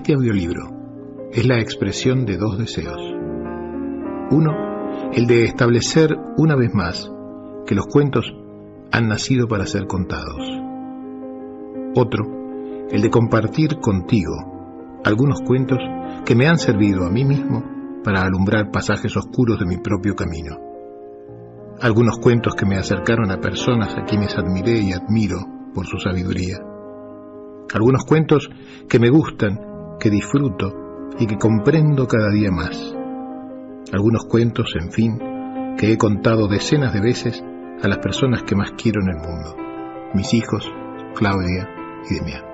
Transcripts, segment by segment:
Este audiolibro es la expresión de dos deseos. Uno, el de establecer una vez más que los cuentos han nacido para ser contados. Otro, el de compartir contigo algunos cuentos que me han servido a mí mismo para alumbrar pasajes oscuros de mi propio camino. Algunos cuentos que me acercaron a personas a quienes admiré y admiro por su sabiduría. Algunos cuentos que me gustan, que disfruto y que comprendo cada día más. Algunos cuentos, en fin, que he contado decenas de veces a las personas que más quiero en el mundo. Mis hijos, Claudia y Demián.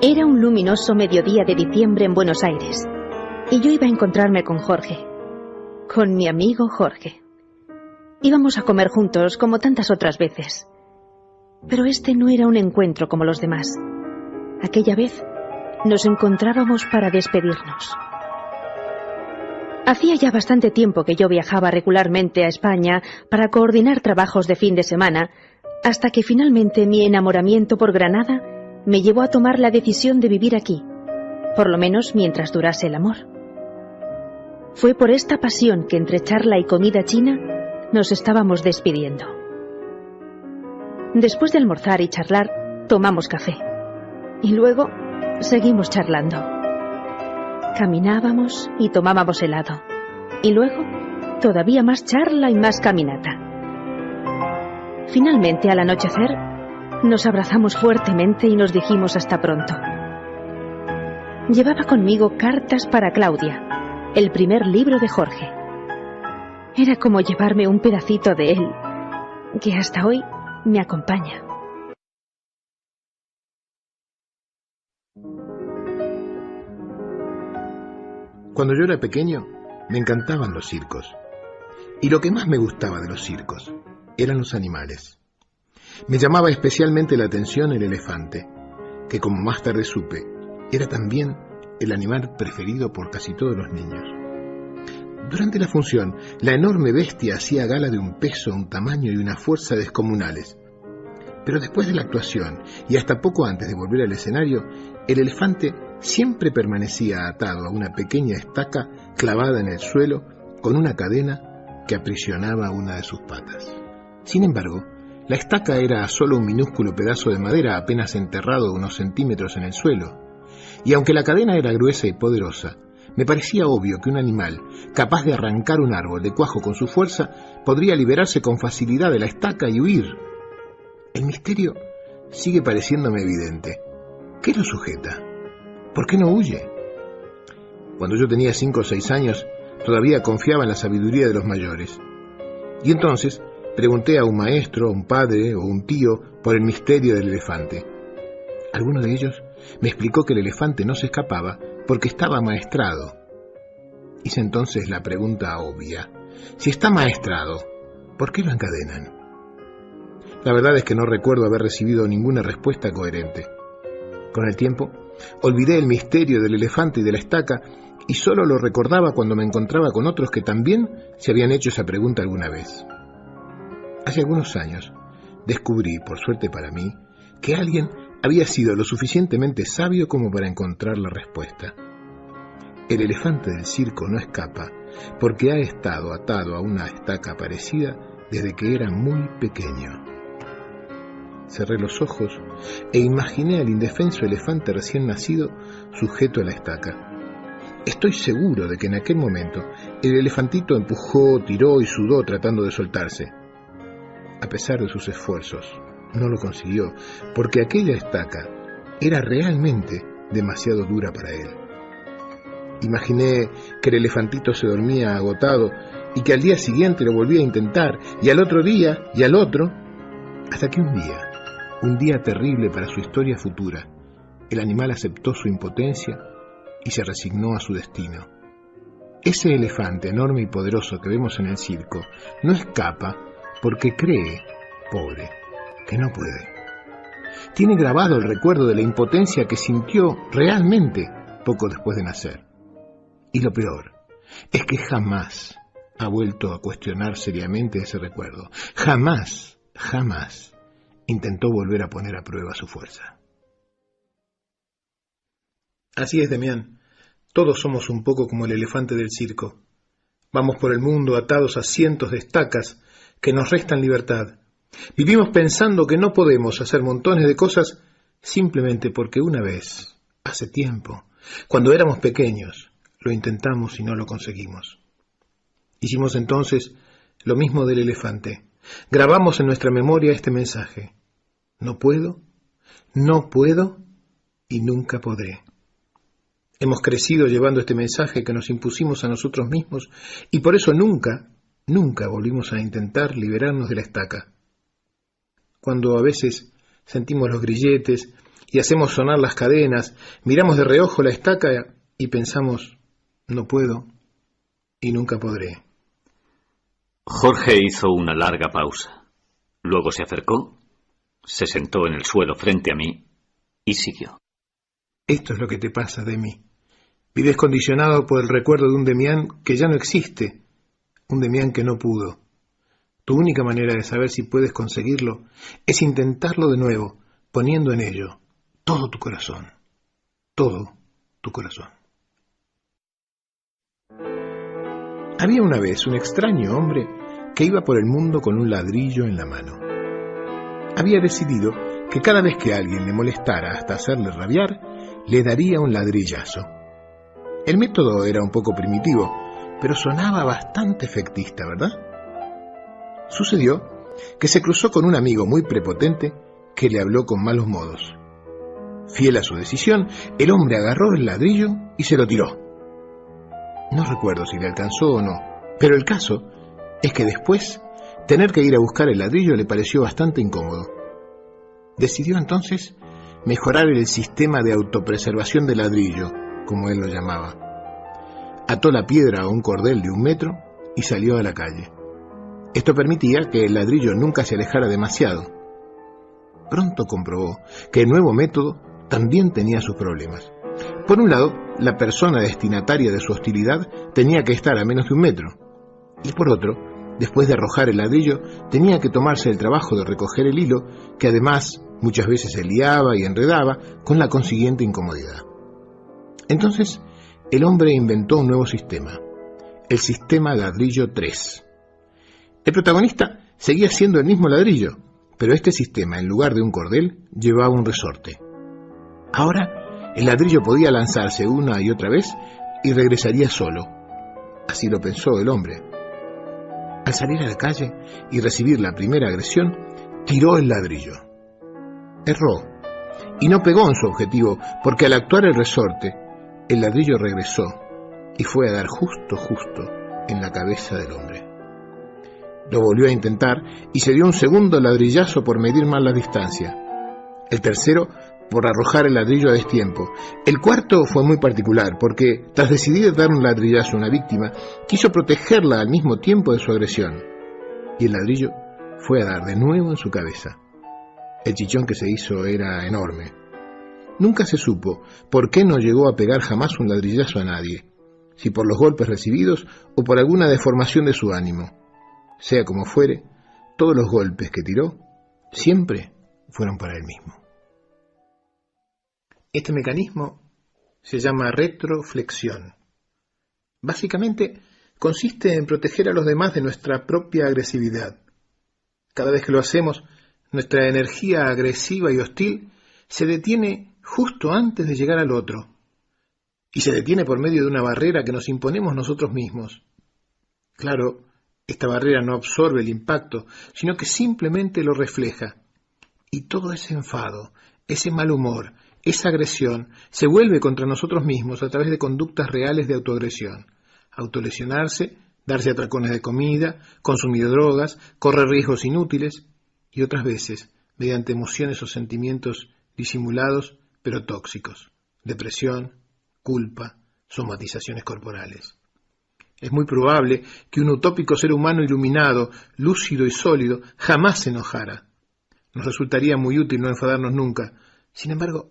Era un luminoso mediodía de diciembre en Buenos Aires, y yo iba a encontrarme con Jorge, con mi amigo Jorge. Íbamos a comer juntos como tantas otras veces, pero este no era un encuentro como los demás. Aquella vez nos encontrábamos para despedirnos. Hacía ya bastante tiempo que yo viajaba regularmente a España para coordinar trabajos de fin de semana, hasta que finalmente mi enamoramiento por Granada me llevó a tomar la decisión de vivir aquí, por lo menos mientras durase el amor. Fue por esta pasión que entre charla y comida china nos estábamos despidiendo. Después de almorzar y charlar, tomamos café. Y luego seguimos charlando. Caminábamos y tomábamos helado. Y luego todavía más charla y más caminata. Finalmente, al anochecer, nos abrazamos fuertemente y nos dijimos hasta pronto. Llevaba conmigo Cartas para Claudia, el primer libro de Jorge. Era como llevarme un pedacito de él, que hasta hoy me acompaña. Cuando yo era pequeño, me encantaban los circos. Y lo que más me gustaba de los circos eran los animales. Me llamaba especialmente la atención el elefante, que como más tarde supe, era también el animal preferido por casi todos los niños. Durante la función, la enorme bestia hacía gala de un peso, un tamaño y una fuerza descomunales. Pero después de la actuación, y hasta poco antes de volver al escenario, el elefante siempre permanecía atado a una pequeña estaca clavada en el suelo con una cadena que aprisionaba una de sus patas. Sin embargo, la estaca era solo un minúsculo pedazo de madera apenas enterrado unos centímetros en el suelo, y aunque la cadena era gruesa y poderosa, me parecía obvio que un animal capaz de arrancar un árbol de cuajo con su fuerza podría liberarse con facilidad de la estaca y huir. El misterio sigue pareciéndome evidente. ¿Qué lo sujeta? ¿Por qué no huye? Cuando yo tenía 5 o 6 años, todavía confiaba en la sabiduría de los mayores. Y entonces pregunté a un maestro, a un padre o un tío por el misterio del elefante. Alguno de ellos me explicó que el elefante no se escapaba porque estaba amaestrado. Hice entonces la pregunta obvia. Si está amaestrado, ¿por qué lo encadenan? La verdad es que no recuerdo haber recibido ninguna respuesta coherente. Con el tiempo, olvidé el misterio del elefante y de la estaca y solo lo recordaba cuando me encontraba con otros que también se habían hecho esa pregunta alguna vez. Hace algunos años descubrí, por suerte para mí, que alguien había sido lo suficientemente sabio como para encontrar la respuesta. El elefante del circo no escapa porque ha estado atado a una estaca parecida desde que era muy pequeño. Cerré los ojos e imaginé al indefenso elefante recién nacido sujeto a la estaca. Estoy seguro de que en aquel momento el elefantito empujó, tiró y sudó tratando de soltarse. A pesar de sus esfuerzos, no lo consiguió, porque aquella estaca era realmente demasiado dura para él. Imaginé que el elefantito se dormía agotado y que al día siguiente lo volvía a intentar, y al otro día, y al otro, hasta que un día terrible para su historia futura, el animal aceptó su impotencia y se resignó a su destino. Ese elefante enorme y poderoso que vemos en el circo no escapa porque cree, pobre, que no puede. Tiene grabado el recuerdo de la impotencia que sintió realmente poco después de nacer. Y lo peor es que jamás ha vuelto a cuestionar seriamente ese recuerdo. Jamás, jamás intentó volver a poner a prueba su fuerza. Así es, Demián. Todos somos un poco como el elefante del circo. Vamos por el mundo atados a cientos de estacas que nos restan libertad. Vivimos pensando que no podemos hacer montones de cosas simplemente porque una vez, hace tiempo, cuando éramos pequeños, lo intentamos y no lo conseguimos. Hicimos entonces lo mismo del elefante. Grabamos en nuestra memoria este mensaje: no puedo y nunca podré. Hemos crecido llevando este mensaje que nos impusimos a nosotros mismos y por eso nunca volvimos a intentar liberarnos de la estaca. Cuando a veces sentimos los grilletes y hacemos sonar las cadenas, miramos de reojo la estaca y pensamos: no puedo y nunca podré. Jorge hizo una larga pausa. Luego se acercó, se sentó en el suelo frente a mí y siguió. Esto es lo que te pasa, Demi. Vives condicionado por el recuerdo de un Demián que ya no existe, un Demián que no pudo. Tu única manera de saber si puedes conseguirlo es intentarlo de nuevo, poniendo en ello todo tu corazón. Todo tu corazón. Había una vez un extraño hombre que iba por el mundo con un ladrillo en la mano. Había decidido que cada vez que alguien le molestara hasta hacerle rabiar, le daría un ladrillazo. El método era un poco primitivo, pero sonaba bastante efectista, ¿verdad? Sucedió que se cruzó con un amigo muy prepotente que le habló con malos modos. Fiel a su decisión, el hombre agarró el ladrillo y se lo tiró. No recuerdo si le alcanzó o no, pero el caso es que después tener que ir a buscar el ladrillo le pareció bastante incómodo. Decidió entonces mejorar el sistema de autopreservación del ladrillo, como él lo llamaba. Ató la piedra a un cordel de 1 metro y salió a la calle. Esto permitía que el ladrillo nunca se alejara demasiado. Pronto comprobó que el nuevo método también tenía sus problemas. Por un lado, la persona destinataria de su hostilidad tenía que estar a menos de 1 metro. Y por otro, después de arrojar el ladrillo, tenía que tomarse el trabajo de recoger el hilo, que además muchas veces se liaba y enredaba, con la consiguiente incomodidad. Entonces, el hombre inventó un nuevo sistema, el sistema ladrillo 3. El protagonista seguía siendo el mismo ladrillo, pero este sistema, en lugar de un cordel, llevaba un resorte. Ahora, el ladrillo podía lanzarse una y otra vez y regresaría solo. Así lo pensó el hombre. Al salir a la calle y recibir la primera agresión, tiró el ladrillo. Erró y no pegó en su objetivo, porque al actuar el resorte, el ladrillo regresó y fue a dar justo en la cabeza del hombre. Lo volvió a intentar y se dio un segundo ladrillazo por medir mal la distancia. El tercero por arrojar el ladrillo a destiempo. El cuarto fue muy particular porque, tras decidir dar un ladrillazo a una víctima, quiso protegerla al mismo tiempo de su agresión. Y el ladrillo fue a dar de nuevo en su cabeza. El chichón que se hizo era enorme. Nunca se supo por qué no llegó a pegar jamás un ladrillazo a nadie, si por los golpes recibidos o por alguna deformación de su ánimo. Sea como fuere, todos los golpes que tiró siempre fueron para él mismo. Este mecanismo se llama retroflexión. Básicamente consiste en proteger a los demás de nuestra propia agresividad. Cada vez que lo hacemos, nuestra energía agresiva y hostil se detiene justo antes de llegar al otro, y se detiene por medio de una barrera que nos imponemos nosotros mismos. Claro, esta barrera no absorbe el impacto, sino que simplemente lo refleja, y todo ese enfado, ese mal humor, esa agresión, se vuelve contra nosotros mismos a través de conductas reales de autoagresión. Autolesionarse, darse atracones de comida, consumir drogas, correr riesgos inútiles, y otras veces, mediante emociones o sentimientos disimulados pero tóxicos, depresión, culpa, somatizaciones corporales. Es muy probable que un utópico ser humano iluminado, lúcido y sólido jamás se enojara. Nos resultaría muy útil no enfadarnos nunca. Sin embargo,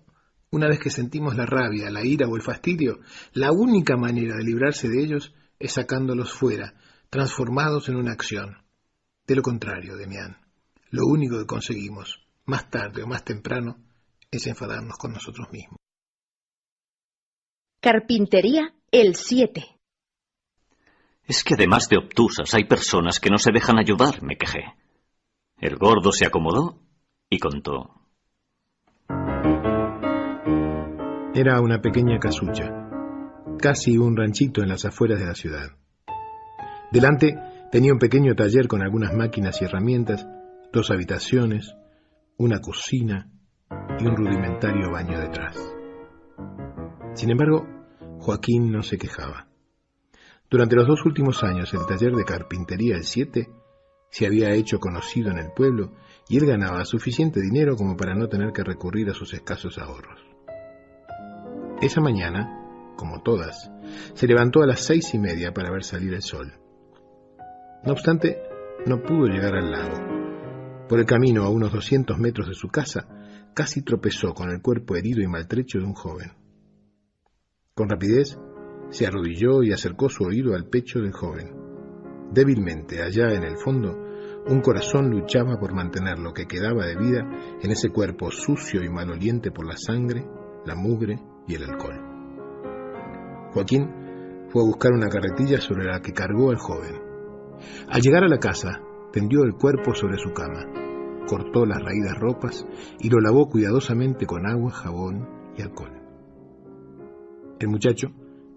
una vez que sentimos la rabia, la ira o el fastidio, la única manera de librarse de ellos es sacándolos fuera, transformados en una acción. De lo contrario, Demián, lo único que conseguimos, más tarde o más temprano, es enfadarnos con nosotros mismos. Carpintería el 7. Es que además de obtusas hay personas que no se dejan ayudar, me quejé. El gordo se acomodó y contó. Era una pequeña casucha, casi un ranchito en las afueras de la ciudad. Delante tenía un pequeño taller con algunas máquinas y herramientas, 2 habitaciones, una cocina y un rudimentario baño detrás. Sin embargo, Joaquín no se quejaba. Durante los 2 últimos años, el taller de carpintería el 7 se había hecho conocido en el pueblo y él ganaba suficiente dinero como para no tener que recurrir a sus escasos ahorros. Esa mañana, como todas, se levantó a las 6:30 para ver salir el sol. No obstante, no pudo llegar al lago. Por el camino, a unos 200 metros de su casa, casi tropezó con el cuerpo herido y maltrecho de un joven. Con rapidez, se arrodilló y acercó su oído al pecho del joven. Débilmente, allá en el fondo, un corazón luchaba por mantener lo que quedaba de vida en ese cuerpo sucio y maloliente por la sangre, la mugre y el alcohol. Joaquín fue a buscar una carretilla sobre la que cargó al joven. Al llegar a la casa, tendió el cuerpo sobre su cama, cortó las raídas ropas y lo lavó cuidadosamente con agua, jabón y alcohol. El muchacho,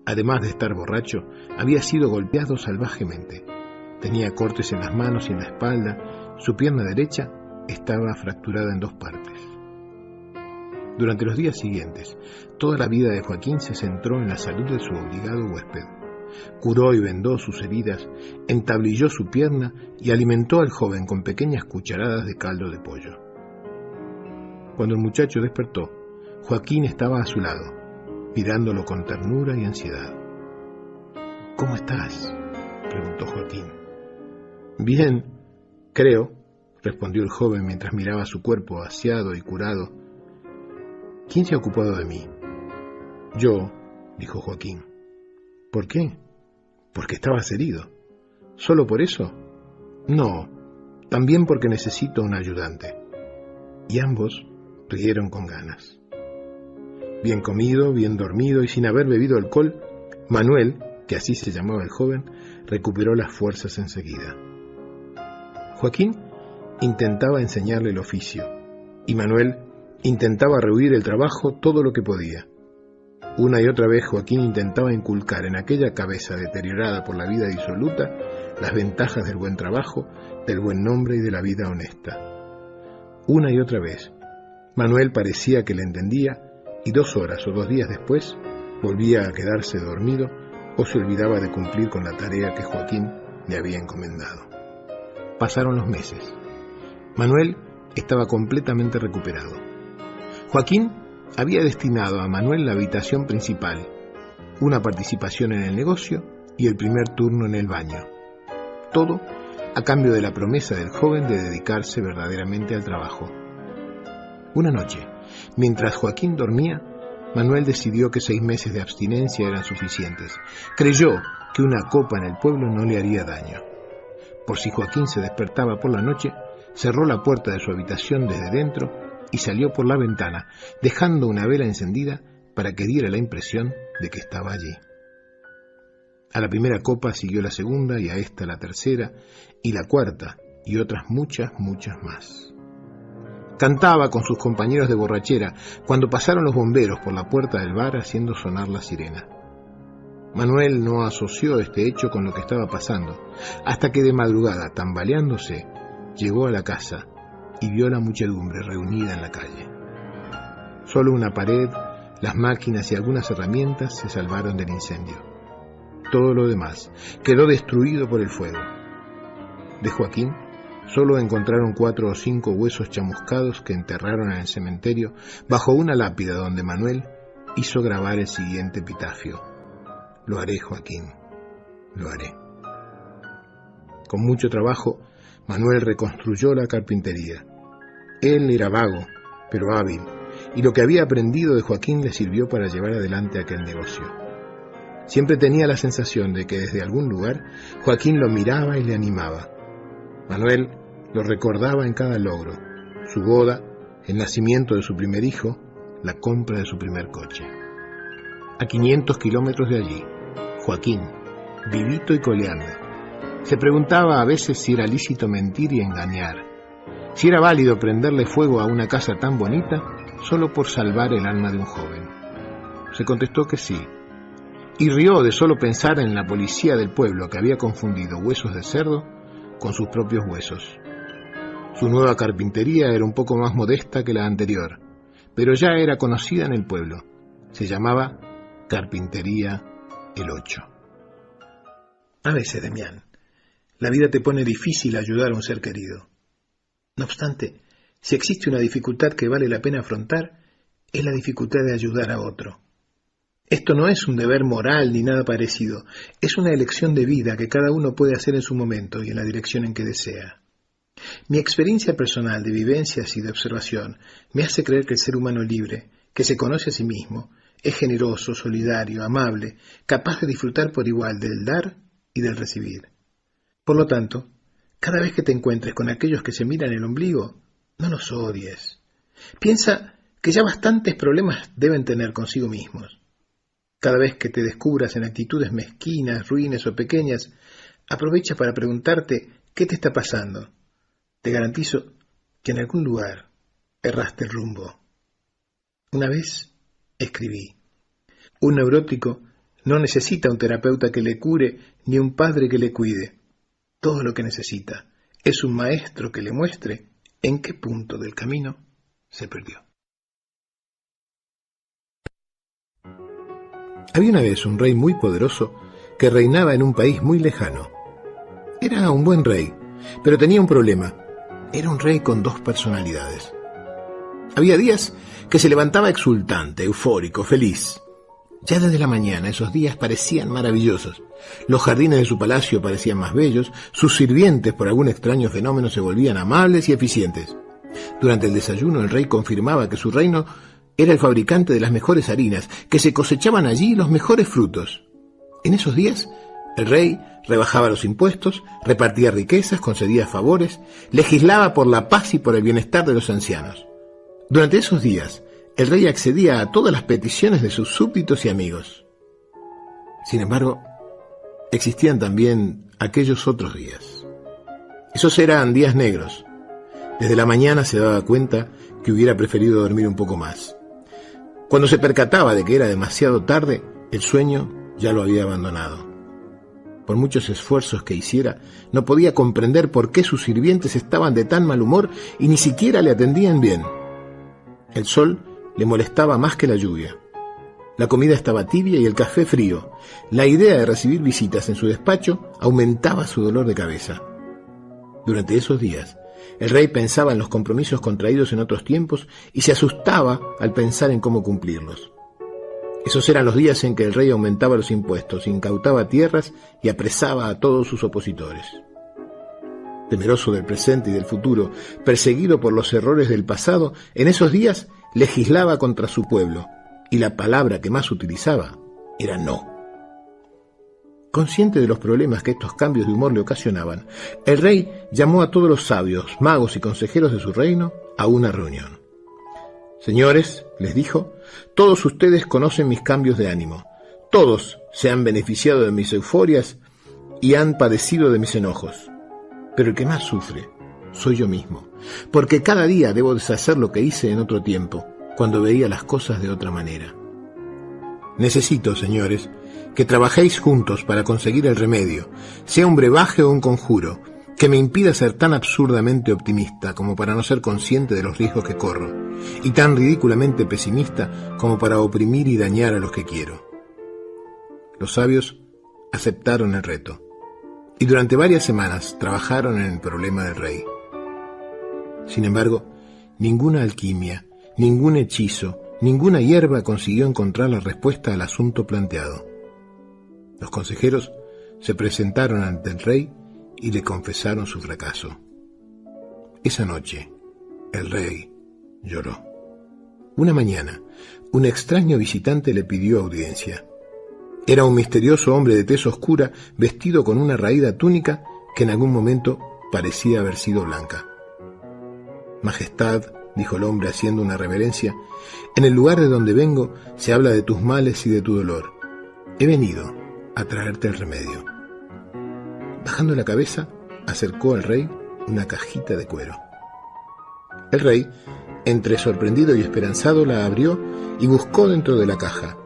además de estar borracho, había sido golpeado salvajemente. Tenía cortes en las manos y en la espalda, su pierna derecha estaba fracturada en 2 partes. Durante los días siguientes, toda la vida de Joaquín se centró en la salud de su obligado huésped. Curó y vendó sus heridas, entablilló su pierna y alimentó al joven con pequeñas cucharadas de caldo de pollo. Cuando el muchacho despertó, Joaquín estaba a su lado, mirándolo con ternura y ansiedad. «¿Cómo estás?», preguntó Joaquín. «Bien, creo», respondió el joven mientras miraba su cuerpo aseado y curado. «¿Quién se ha ocupado de mí?» «Yo», dijo Joaquín. «¿Por qué?» «Porque estabas herido». «¿Solo por eso?» «No, también porque necesito un ayudante». Y ambos rieron con ganas. Bien comido, bien dormido y sin haber bebido alcohol, Manuel, que así se llamaba el joven, recuperó las fuerzas enseguida. Joaquín intentaba enseñarle el oficio, y Manuel intentaba rehuir el trabajo todo lo que podía. Una y otra vez Joaquín intentaba inculcar en aquella cabeza deteriorada por la vida disoluta las ventajas del buen trabajo, del buen nombre y de la vida honesta. Una y otra vez, Manuel parecía que le entendía, y 2 horas o 2 días después volvía a quedarse dormido o se olvidaba de cumplir con la tarea que Joaquín le había encomendado. Pasaron los meses. Manuel estaba completamente recuperado. Joaquín había destinado a Manuel la habitación principal, una participación en el negocio y el primer turno en el baño. Todo a cambio de la promesa del joven de dedicarse verdaderamente al trabajo. Una noche, mientras Joaquín dormía, Manuel decidió que 6 meses de abstinencia eran suficientes. Creyó que una copa en el pueblo no le haría daño. Por si Joaquín se despertaba por la noche, cerró la puerta de su habitación desde dentro y salió por la ventana, dejando una vela encendida para que diera la impresión de que estaba allí. A la primera copa siguió la segunda y a esta la tercera y la cuarta y otras muchas más. Cantaba con sus compañeros de borrachera cuando pasaron los bomberos por la puerta del bar haciendo sonar la sirena. Manuel no asoció este hecho con lo que estaba pasando, hasta que de madrugada, tambaleándose, llegó a la casa y vio la muchedumbre reunida en la calle. Solo una pared, las máquinas y algunas herramientas se salvaron del incendio. Todo lo demás quedó destruido por el fuego. De Joaquín solo encontraron 4 o 5 huesos chamuscados que enterraron en el cementerio bajo una lápida donde Manuel hizo grabar el siguiente epitafio: «Lo haré, Joaquín, lo haré». Con mucho trabajo, Manuel reconstruyó la carpintería. Él era vago, pero hábil, y lo que había aprendido de Joaquín le sirvió para llevar adelante aquel negocio. Siempre tenía la sensación de que desde algún lugar Joaquín lo miraba y le animaba. Manuel lo recordaba en cada logro: su boda, el nacimiento de su primer hijo, la compra de su primer coche. A 500 kilómetros de allí, Joaquín, vivito y coleando, se preguntaba a veces si era lícito mentir y engañar, si era válido prenderle fuego a una casa tan bonita solo por salvar el alma de un joven. Se contestó que sí, y rió de solo pensar en la policía del pueblo que había confundido huesos de cerdo con sus propios huesos. Su nueva carpintería era un poco más modesta que la anterior, pero ya era conocida en el pueblo. Se llamaba Carpintería El Ocho. A veces, Demián, la vida te pone difícil ayudar a un ser querido. No obstante, si existe una dificultad que vale la pena afrontar, es la dificultad de ayudar a otro. Esto no es un deber moral ni nada parecido, es una elección de vida que cada uno puede hacer en su momento y en la dirección en que desea. Mi experiencia personal de vivencias y de observación me hace creer que el ser humano libre, que se conoce a sí mismo, es generoso, solidario, amable, capaz de disfrutar por igual del dar y del recibir. Por lo tanto, cada vez que te encuentres con aquellos que se miran el ombligo, no los odies. Piensa que ya bastantes problemas deben tener consigo mismos. Cada vez que te descubras en actitudes mezquinas, ruines o pequeñas, aprovecha para preguntarte qué te está pasando. Te garantizo que en algún lugar erraste el rumbo. Una vez escribí: un neurótico no necesita un terapeuta que le cure ni un padre que le cuide. Todo lo que necesita es un maestro que le muestre en qué punto del camino se perdió. Había una vez un rey muy poderoso que reinaba en un país muy lejano. Era un buen rey, pero tenía un problema. Era un rey con dos personalidades. Había días que se levantaba exultante, eufórico, feliz. Ya desde la mañana esos días parecían maravillosos. Los jardines de su palacio parecían más bellos, sus sirvientes por algún extraño fenómeno se volvían amables y eficientes. Durante el desayuno el rey confirmaba que su reino era el fabricante de las mejores harinas, que se cosechaban allí los mejores frutos. En esos días, el rey rebajaba los impuestos, repartía riquezas, concedía favores, legislaba por la paz y por el bienestar de los ancianos. Durante esos días, el rey accedía a todas las peticiones de sus súbditos y amigos. Sin embargo, existían también aquellos otros días. Esos eran días negros. Desde la mañana se daba cuenta que hubiera preferido dormir un poco más. Cuando se percataba de que era demasiado tarde, el sueño ya lo había abandonado. Por muchos esfuerzos que hiciera, no podía comprender por qué sus sirvientes estaban de tan mal humor y ni siquiera le atendían bien. El sol le molestaba más que la lluvia. La comida estaba tibia y el café frío. La idea de recibir visitas en su despacho aumentaba su dolor de cabeza. Durante esos días, el rey pensaba en los compromisos contraídos en otros tiempos y se asustaba al pensar en cómo cumplirlos. Esos eran los días en que el rey aumentaba los impuestos, incautaba tierras y apresaba a todos sus opositores. Temeroso del presente y del futuro, perseguido por los errores del pasado, en esos días legislaba contra su pueblo, y la palabra que más utilizaba era no. Consciente de los problemas que estos cambios de humor le ocasionaban, el rey llamó a todos los sabios, magos y consejeros de su reino a una reunión. Señores, les dijo, todos ustedes conocen mis cambios de ánimo. Todos se han beneficiado de mis euforias y han padecido de mis enojos. Pero el que más sufre soy yo mismo, porque cada día debo deshacer lo que hice en otro tiempo, cuando veía las cosas de otra manera. Necesito, señores, que trabajéis juntos para conseguir el remedio, sea un brebaje o un conjuro, que me impida ser tan absurdamente optimista como para no ser consciente de los riesgos que corro, y tan ridículamente pesimista como para oprimir y dañar a los que quiero. Los sabios aceptaron el reto, y durante varias semanas trabajaron en el problema del rey. Sin embargo, ninguna alquimia, ningún hechizo, ninguna hierba consiguió encontrar la respuesta al asunto planteado. Los consejeros se presentaron ante el rey y le confesaron su fracaso. Esa noche, el rey lloró. Una mañana, un extraño visitante le pidió audiencia. Era un misterioso hombre de tez oscura, vestido con una raída túnica que en algún momento parecía haber sido blanca. Majestad, dijo el hombre haciendo una reverencia, en el lugar de donde vengo se habla de tus males y de tu dolor. He venido a traerte el remedio. Bajando la cabeza, acercó al rey una cajita de cuero. El rey, entre sorprendido y esperanzado, la abrió y buscó dentro de la caja.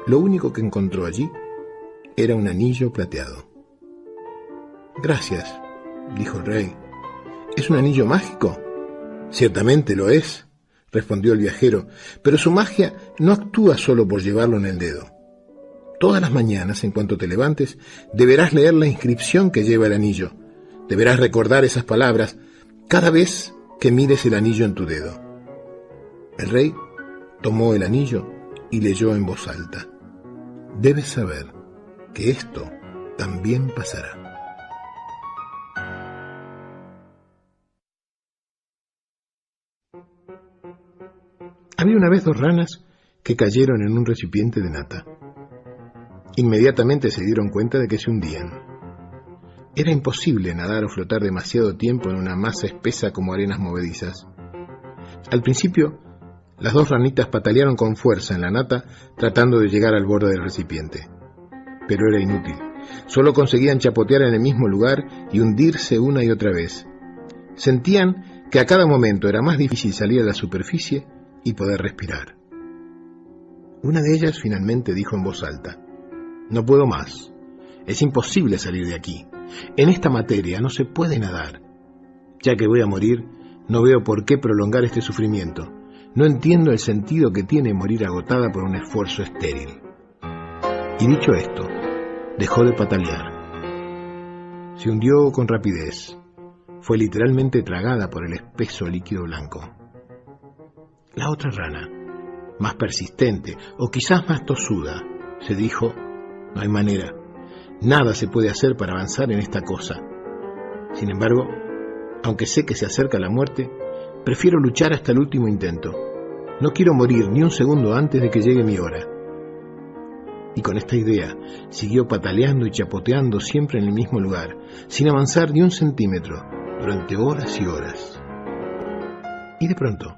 Lo único que encontró allí era un anillo plateado. Gracias, dijo el rey. ¿Es un anillo mágico? Ciertamente lo es, respondió el viajero, pero su magia no actúa solo por llevarlo en el dedo. Todas las mañanas, en cuanto te levantes, deberás leer la inscripción que lleva el anillo. Deberás recordar esas palabras cada vez que mires el anillo en tu dedo. El rey tomó el anillo y leyó en voz alta: debes saber que esto también pasará. Había una vez 2 ranas que cayeron en un recipiente de nata. Inmediatamente se dieron cuenta de que se hundían. Era imposible nadar o flotar demasiado tiempo en una masa espesa como arenas movedizas. Al principio, las 2 ranitas patalearon con fuerza en la nata tratando de llegar al borde del recipiente. Pero era inútil. Solo conseguían chapotear en el mismo lugar y hundirse una y otra vez. Sentían que a cada momento era más difícil salir a la superficie y poder respirar. Una de ellas finalmente dijo en voz alta: no puedo más. Es imposible salir de aquí. En esta materia no se puede nadar. Ya que voy a morir, no veo por qué prolongar este sufrimiento. No entiendo el sentido que tiene morir agotada por un esfuerzo estéril. Y dicho esto, dejó de patalear. Se hundió con rapidez. Fue literalmente tragada por el espeso líquido blanco. La otra rana, más persistente o quizás más tosuda, se dijo: no hay manera. Nada se puede hacer para avanzar en esta cosa. Sin embargo, aunque sé que se acerca la muerte, prefiero luchar hasta el último intento. No quiero morir ni un segundo antes de que llegue mi hora. Y con esta idea, siguió pataleando y chapoteando siempre en el mismo lugar, sin avanzar ni un centímetro, durante horas y horas. Y de pronto,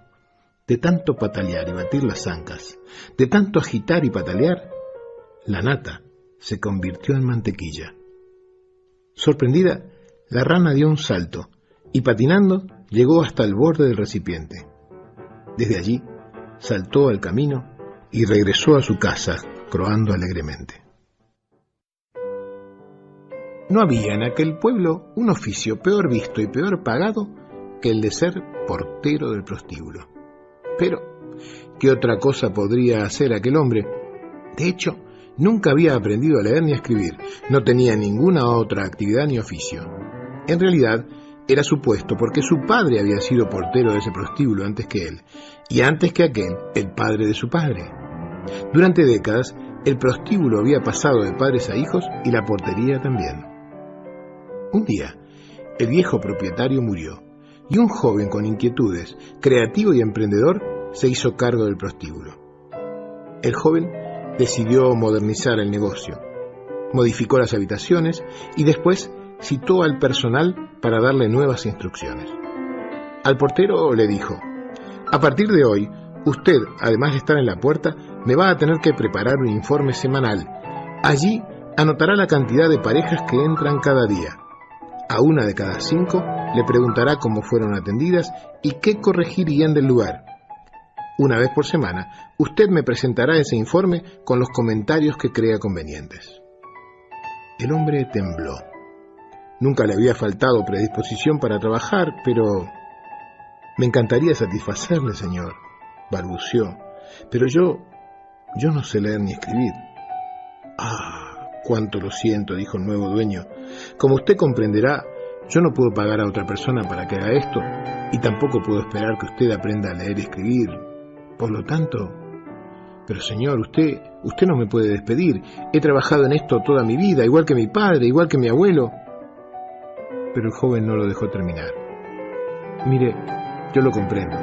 de tanto patalear y batir las ancas, de tanto agitar y patalear, la nata se convirtió en mantequilla. Sorprendida, la rana dio un salto y patinando llegó hasta el borde del recipiente. Desde allí saltó al camino y regresó a su casa, croando alegremente. No había en aquel pueblo un oficio peor visto y peor pagado que el de ser portero del prostíbulo. Pero, ¿qué otra cosa podría hacer aquel hombre? De hecho, nunca había aprendido a leer ni a escribir, no tenía ninguna otra actividad ni oficio. En realidad, era su puesto porque su padre había sido portero de ese prostíbulo antes que él, y antes que aquel, el padre de su padre. Durante décadas, el prostíbulo había pasado de padres a hijos y la portería también. Un día, el viejo propietario murió, y un joven con inquietudes, creativo y emprendedor, se hizo cargo del prostíbulo. El joven decidió modernizar el negocio, modificó las habitaciones y después citó al personal para darle nuevas instrucciones. Al portero le dijo: a partir de hoy, usted, además de estar en la puerta, me va a tener que preparar un informe semanal. Allí anotará la cantidad de parejas que entran cada día. A una de cada 5 le preguntará cómo fueron atendidas y qué corregirían del lugar. Una vez por semana, usted me presentará ese informe con los comentarios que crea convenientes. El hombre tembló. Nunca le había faltado predisposición para trabajar, pero... me encantaría satisfacerle, señor, balbuceó, pero yo no sé leer ni escribir. Ah, cuánto lo siento, dijo el nuevo dueño. Como usted comprenderá, yo no puedo pagar a otra persona para que haga esto, y tampoco puedo esperar que usted aprenda a leer y escribir. Por lo tanto... pero señor, usted no me puede despedir. He trabajado en esto toda mi vida, igual que mi padre, igual que mi abuelo. Pero el joven no lo dejó terminar. Mire, Yo lo comprendo,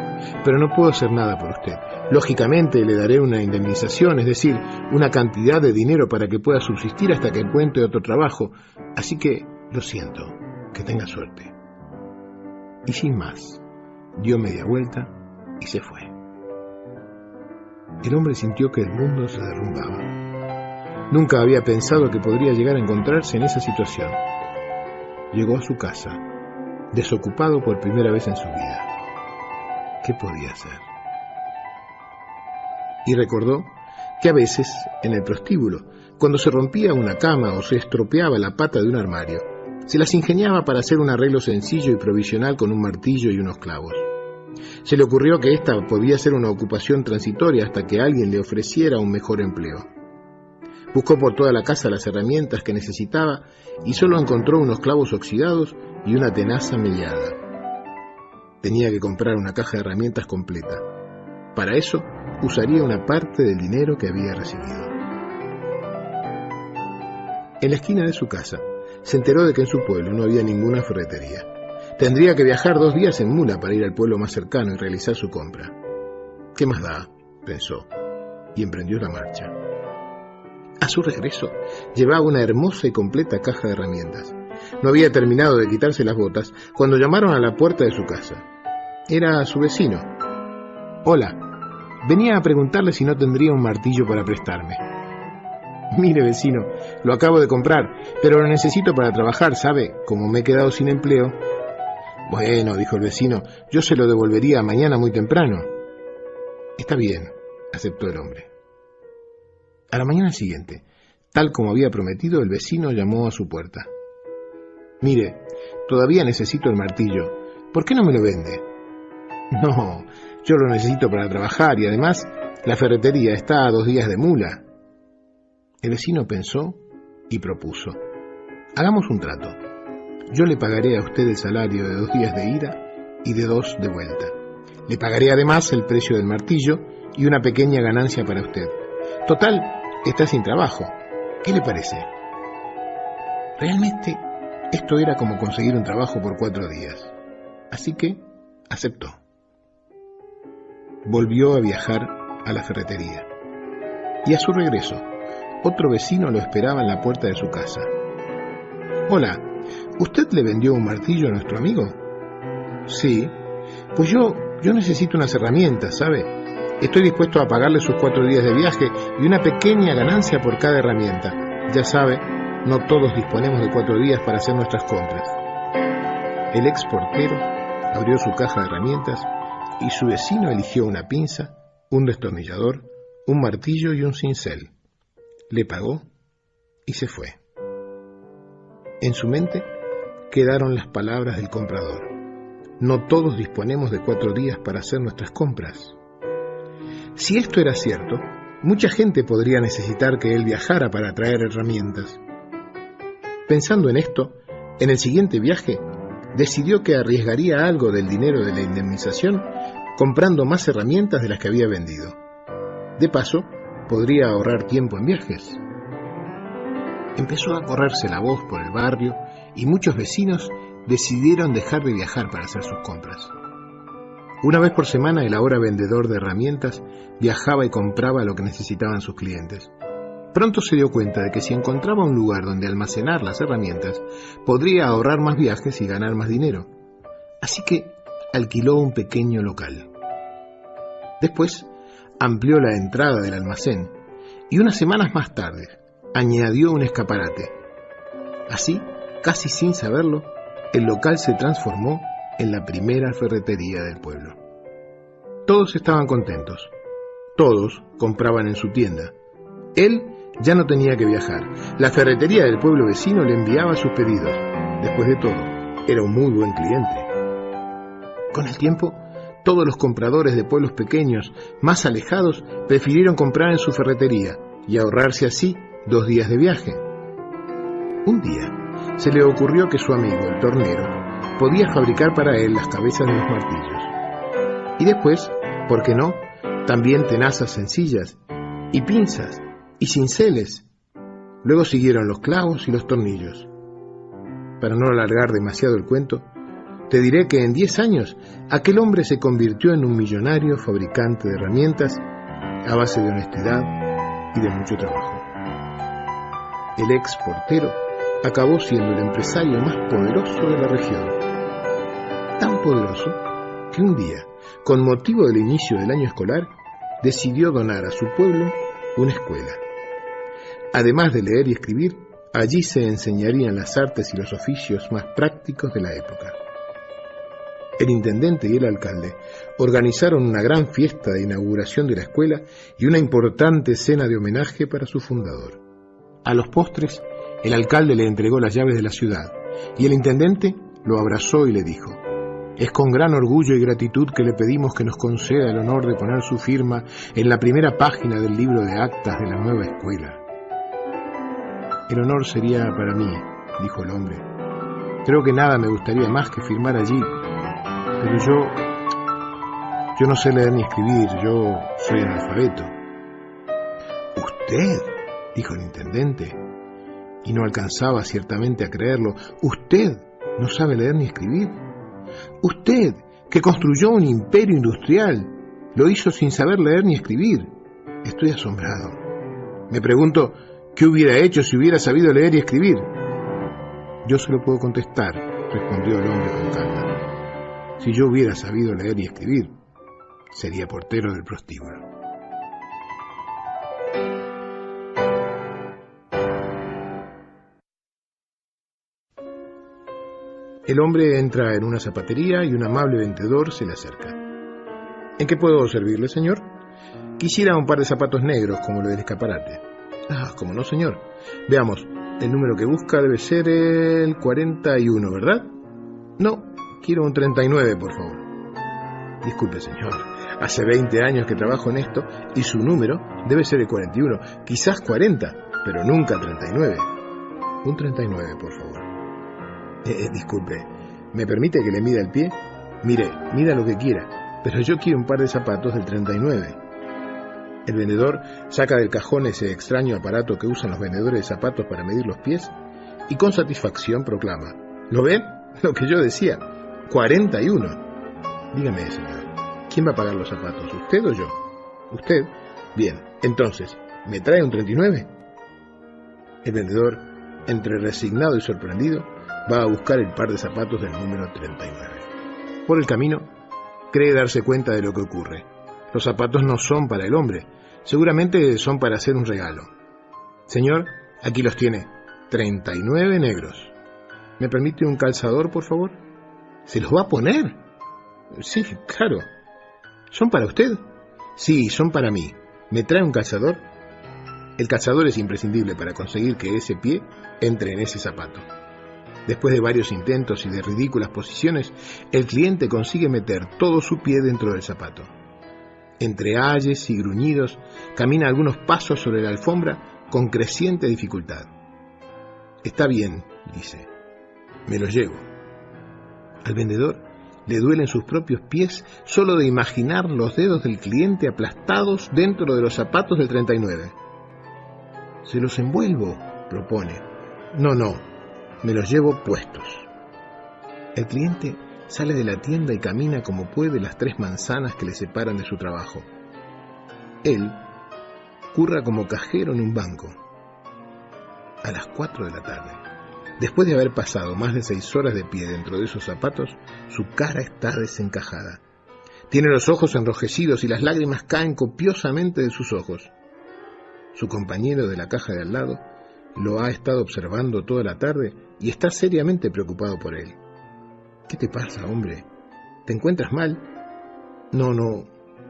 pero no puedo hacer nada por usted. Lógicamente le daré una indemnización, es decir, una cantidad de dinero para que pueda subsistir hasta que encuentre otro trabajo. Así que, lo siento, que tenga suerte. Y sin más, dio media vuelta y se fue. El hombre sintió que el mundo se derrumbaba. Nunca había pensado que podría llegar a encontrarse en esa situación. Llegó a su casa, desocupado por primera vez en su vida. ¿Qué podía hacer? Y recordó que a veces, en el prostíbulo, cuando se rompía una cama o se estropeaba la pata de un armario, se las ingeniaba para hacer un arreglo sencillo y provisional con un martillo y unos clavos. Se le ocurrió que esta podía ser una ocupación transitoria hasta que alguien le ofreciera un mejor empleo. Buscó por toda la casa las herramientas que necesitaba y solo encontró unos clavos oxidados y una tenaza mellada. Tenía que comprar una caja de herramientas completa. Para eso, usaría una parte del dinero que había recibido. En la esquina de su casa, se enteró de que en su pueblo no había ninguna ferretería. Tendría que viajar 2 días en mula para ir al pueblo más cercano y realizar su compra. ¿Qué más da?, pensó, y emprendió la marcha. A su regreso, llevaba una hermosa y completa caja de herramientas. No había terminado de quitarse las botas cuando llamaron a la puerta de su casa. Era su vecino. «Hola, venía a preguntarle si no tendría un martillo para prestarme». «Mire, vecino, lo acabo de comprar, pero lo necesito para trabajar, ¿sabe? Como me he quedado sin empleo». «Bueno», dijo el vecino, «yo se lo devolvería mañana muy temprano». «Está bien», aceptó el hombre. A la mañana siguiente, tal como había prometido, el vecino llamó a su puerta. «Mire, todavía necesito el martillo. ¿Por qué no me lo vende?» «No, yo lo necesito para trabajar y además la ferretería está a 2 días de mula». El vecino pensó y propuso. «Hagamos un trato. Yo le pagaré a usted el salario de 2 días de ida y de 2 de vuelta. Le pagaré además el precio del martillo y una pequeña ganancia para usted. Total, está sin trabajo. ¿Qué le parece?» Realmente, esto era como conseguir un trabajo por 4 días. Así que aceptó. Volvió a viajar a la ferretería. Y a su regreso, otro vecino lo esperaba en la puerta de su casa. «Hola, ¿usted le vendió un martillo a nuestro amigo?» «Sí, pues yo necesito unas herramientas, ¿sabe? Estoy dispuesto a pagarle sus 4 días de viaje y una pequeña ganancia por cada herramienta. Ya sabe, no todos disponemos de 4 días para hacer nuestras compras». El ex portero abrió su caja de herramientas y su vecino eligió una pinza, un destornillador, un martillo y un cincel. Le pagó y se fue. En su mente quedaron las palabras del comprador. No todos disponemos de 4 días para hacer nuestras compras. Si esto era cierto, mucha gente podría necesitar que él viajara para traer herramientas. Pensando en esto, en el siguiente viaje, decidió que arriesgaría algo del dinero de la indemnización comprando más herramientas de las que había vendido. De paso, podría ahorrar tiempo en viajes. Empezó a correrse la voz por el barrio y muchos vecinos decidieron dejar de viajar para hacer sus compras. Una vez por semana el ahora vendedor de herramientas viajaba y compraba lo que necesitaban sus clientes. Pronto se dio cuenta de que si encontraba un lugar donde almacenar las herramientas, podría ahorrar más viajes y ganar más dinero. Así que alquiló un pequeño local. Después amplió la entrada del almacén y unas semanas más tarde añadió un escaparate. Así, casi sin saberlo, el local se transformó en la primera ferretería del pueblo. Todos estaban contentos. Todos compraban en su tienda. Él ya no tenía que viajar. La ferretería del pueblo vecino le enviaba sus pedidos. Después de todo, era un muy buen cliente. Con el tiempo, todos los compradores de pueblos pequeños, más alejados, prefirieron comprar en su ferretería y ahorrarse así 2 días de viaje. Un día, se le ocurrió que su amigo, el tornero, podía fabricar para él las cabezas de los martillos. Y después, ¿por qué no?, también tenazas sencillas, y pinzas, y cinceles. Luego siguieron los clavos y los tornillos. Para no alargar demasiado el cuento, te diré que en 10 años aquel hombre se convirtió en un millonario fabricante de herramientas a base de honestidad y de mucho trabajo. El ex portero acabó siendo el empresario más poderoso de la región. Tan poderoso que un día, con motivo del inicio del año escolar, decidió donar a su pueblo una escuela. Además de leer y escribir, allí se enseñarían las artes y los oficios más prácticos de la época. El intendente y el alcalde organizaron una gran fiesta de inauguración de la escuela y una importante cena de homenaje para su fundador. A los postres, el alcalde le entregó las llaves de la ciudad y el intendente lo abrazó y le dijo: «Es con gran orgullo y gratitud que le pedimos que nos conceda el honor de poner su firma en la primera página del libro de actas de la nueva escuela». «El honor sería para mí», dijo el hombre. «Creo que nada me gustaría más que firmar allí, pero yo no sé leer ni escribir, yo soy analfabeto». «¿Usted?», dijo el intendente, y no alcanzaba ciertamente a creerlo. «¿Usted no sabe leer ni escribir? Usted, que construyó un imperio industrial, lo hizo sin saber leer ni escribir. Estoy asombrado. Me pregunto, ¿qué hubiera hecho si hubiera sabido leer y escribir?». «Yo se lo puedo contestar», respondió el hombre con calma. «Si yo hubiera sabido leer y escribir, sería portero del prostíbulo». El hombre entra en una zapatería y un amable vendedor se le acerca. «¿En qué puedo servirle, señor?». «Quisiera un par de zapatos negros como los del escaparate». «Ah, cómo no, señor. Veamos, el número que busca debe ser el 41, ¿verdad?». «No, quiero un 39, por favor». «Disculpe, señor. Hace 20 años que trabajo en esto y su número debe ser el 41, quizás 40, pero nunca 39. Un 39, por favor». «Disculpe, ¿me permite que le mida el pie?». «Mire, mida lo que quiera, pero yo quiero un par de zapatos del 39. El vendedor saca del cajón ese extraño aparato que usan los vendedores de zapatos para medir los pies y con satisfacción proclama: «¿Lo ven? Lo que yo decía, 41. Dígame, señor, ¿quién va a pagar los zapatos, usted o yo?». «Usted». «Bien, entonces, ¿me trae un 39? El vendedor, entre resignado y sorprendido, va a buscar el par de zapatos del número 39. Por el camino, cree darse cuenta de lo que ocurre. Los zapatos no son para el hombre, seguramente son para hacer un regalo. «Señor, aquí los tiene, 39 negros. ¿Me permite un calzador, por favor?». «¿Se los va a poner?». «Sí, claro». «¿Son para usted?». «Sí, son para mí. ¿Me trae un calzador?». El calzador es imprescindible para conseguir que ese pie entre en ese zapato. Después de varios intentos y de ridículas posiciones, el cliente consigue meter todo su pie dentro del zapato. Entre ayes y gruñidos, camina algunos pasos sobre la alfombra con creciente dificultad. «Está bien», dice, «me los llevo». Al vendedor le duelen sus propios pies solo de imaginar los dedos del cliente aplastados dentro de los zapatos del 39. «Se los envuelvo», propone. «No, me los llevo puestos». El cliente sale de la tienda y camina como puede las 3 manzanas que le separan de su trabajo. Él curra como cajero en un banco. A las 4 de la tarde, después de haber pasado más de 6 horas de pie dentro de esos zapatos, su cara está desencajada. Tiene los ojos enrojecidos y las lágrimas caen copiosamente de sus ojos. Su compañero de la caja de al lado lo ha estado observando toda la tarde y está seriamente preocupado por él. «¿Qué te pasa, hombre? ¿Te encuentras mal?». No,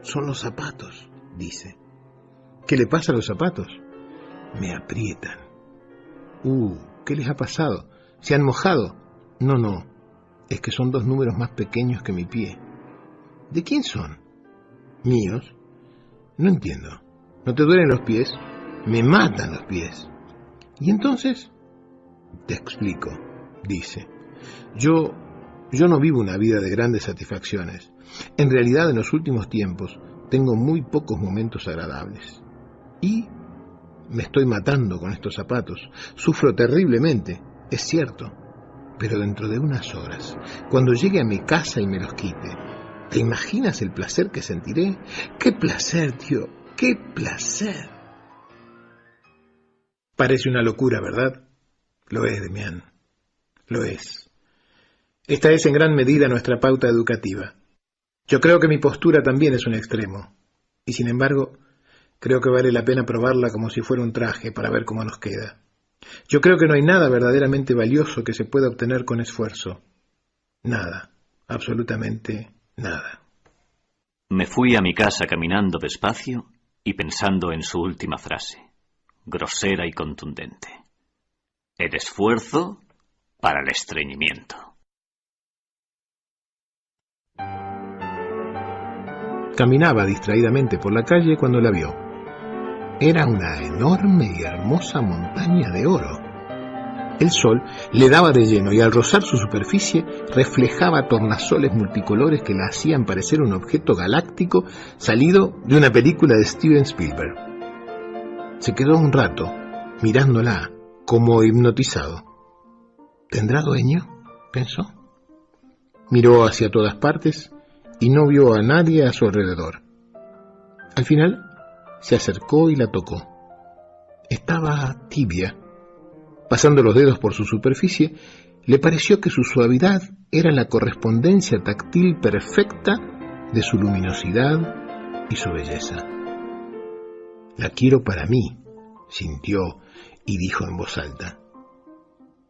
son los zapatos», dice. «¿Qué le pasa a los zapatos?». «Me aprietan». ¿Qué les ha pasado? ¿Se han mojado?». No, es que son 2 números más pequeños que mi pie». «¿De quién son?». «Míos». «No entiendo. ¿No te duelen los pies?». «Me matan los pies». «¿Y entonces?». «Te explico», dice. Yo no vivo una vida de grandes satisfacciones. En realidad, en los últimos tiempos, tengo muy pocos momentos agradables. Y me estoy matando con estos zapatos. Sufro terriblemente, es cierto. pero dentro de unas horas, cuando llegue a mi casa y me los quite, ¿te imaginas el placer que sentiré? ¡Qué placer, tío! ¡Qué placer! Parece una locura, ¿verdad? Lo es, Demián. Lo es. Esta es en gran medida nuestra pauta educativa. Yo creo que mi postura también es un extremo, y sin embargo, creo que vale la pena probarla como si fuera un traje para ver cómo nos queda. Yo creo que no hay nada verdaderamente valioso que se pueda obtener con esfuerzo. Nada, absolutamente nada. Me fui a mi casa caminando despacio y pensando en su última frase, grosera y contundente. El esfuerzo para el estreñimiento. Caminaba distraídamente por la calle cuando la vio. Era una enorme y hermosa montaña de oro. El sol le daba de lleno y al rozar su superficie reflejaba tornasoles multicolores que la hacían parecer un objeto galáctico salido de una película de Steven Spielberg. Se quedó un rato mirándola como hipnotizado. ¿Tendrá dueño?, pensó. Miró hacia todas partes y no vio a nadie a su alrededor. Al final se acercó y la tocó. Estaba tibia. Pasando los dedos por su superficie, le pareció que su suavidad era la correspondencia táctil perfecta de su luminosidad y su belleza. La quiero para mí, sintió y dijo en voz alta.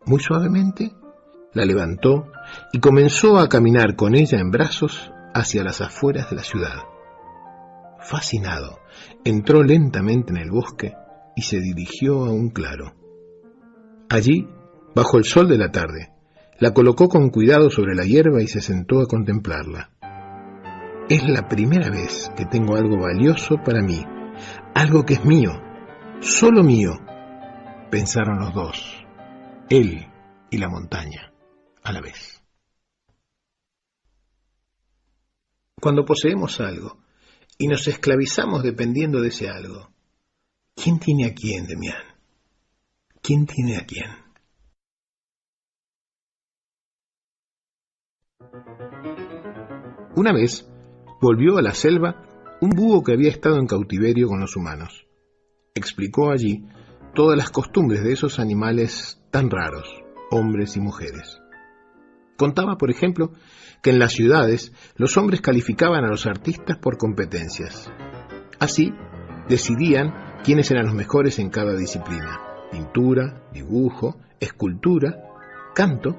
Muy suavemente la levantó y comenzó a caminar con ella en brazos hacia las afueras de la ciudad. Fascinado, entró lentamente en el bosque y se dirigió a un claro. Allí, bajo el sol de la tarde, la colocó con cuidado sobre la hierba y se sentó a contemplarla. Es la primera vez que tengo algo valioso para mí, algo que es mío, solo mío, pensaron los dos, él y la montaña, a la vez. Cuando poseemos algo y nos esclavizamos dependiendo de ese algo, ¿quién tiene a quién, Demián? ¿Quién tiene a quién? Una vez volvió a la selva un búho que había estado en cautiverio con los humanos. Explicó allí todas las costumbres de esos animales tan raros, hombres y mujeres. Contaba, por ejemplo, que en las ciudades los hombres calificaban a los artistas por competencias. Así, decidían quiénes eran los mejores en cada disciplina: pintura, dibujo, escultura, canto.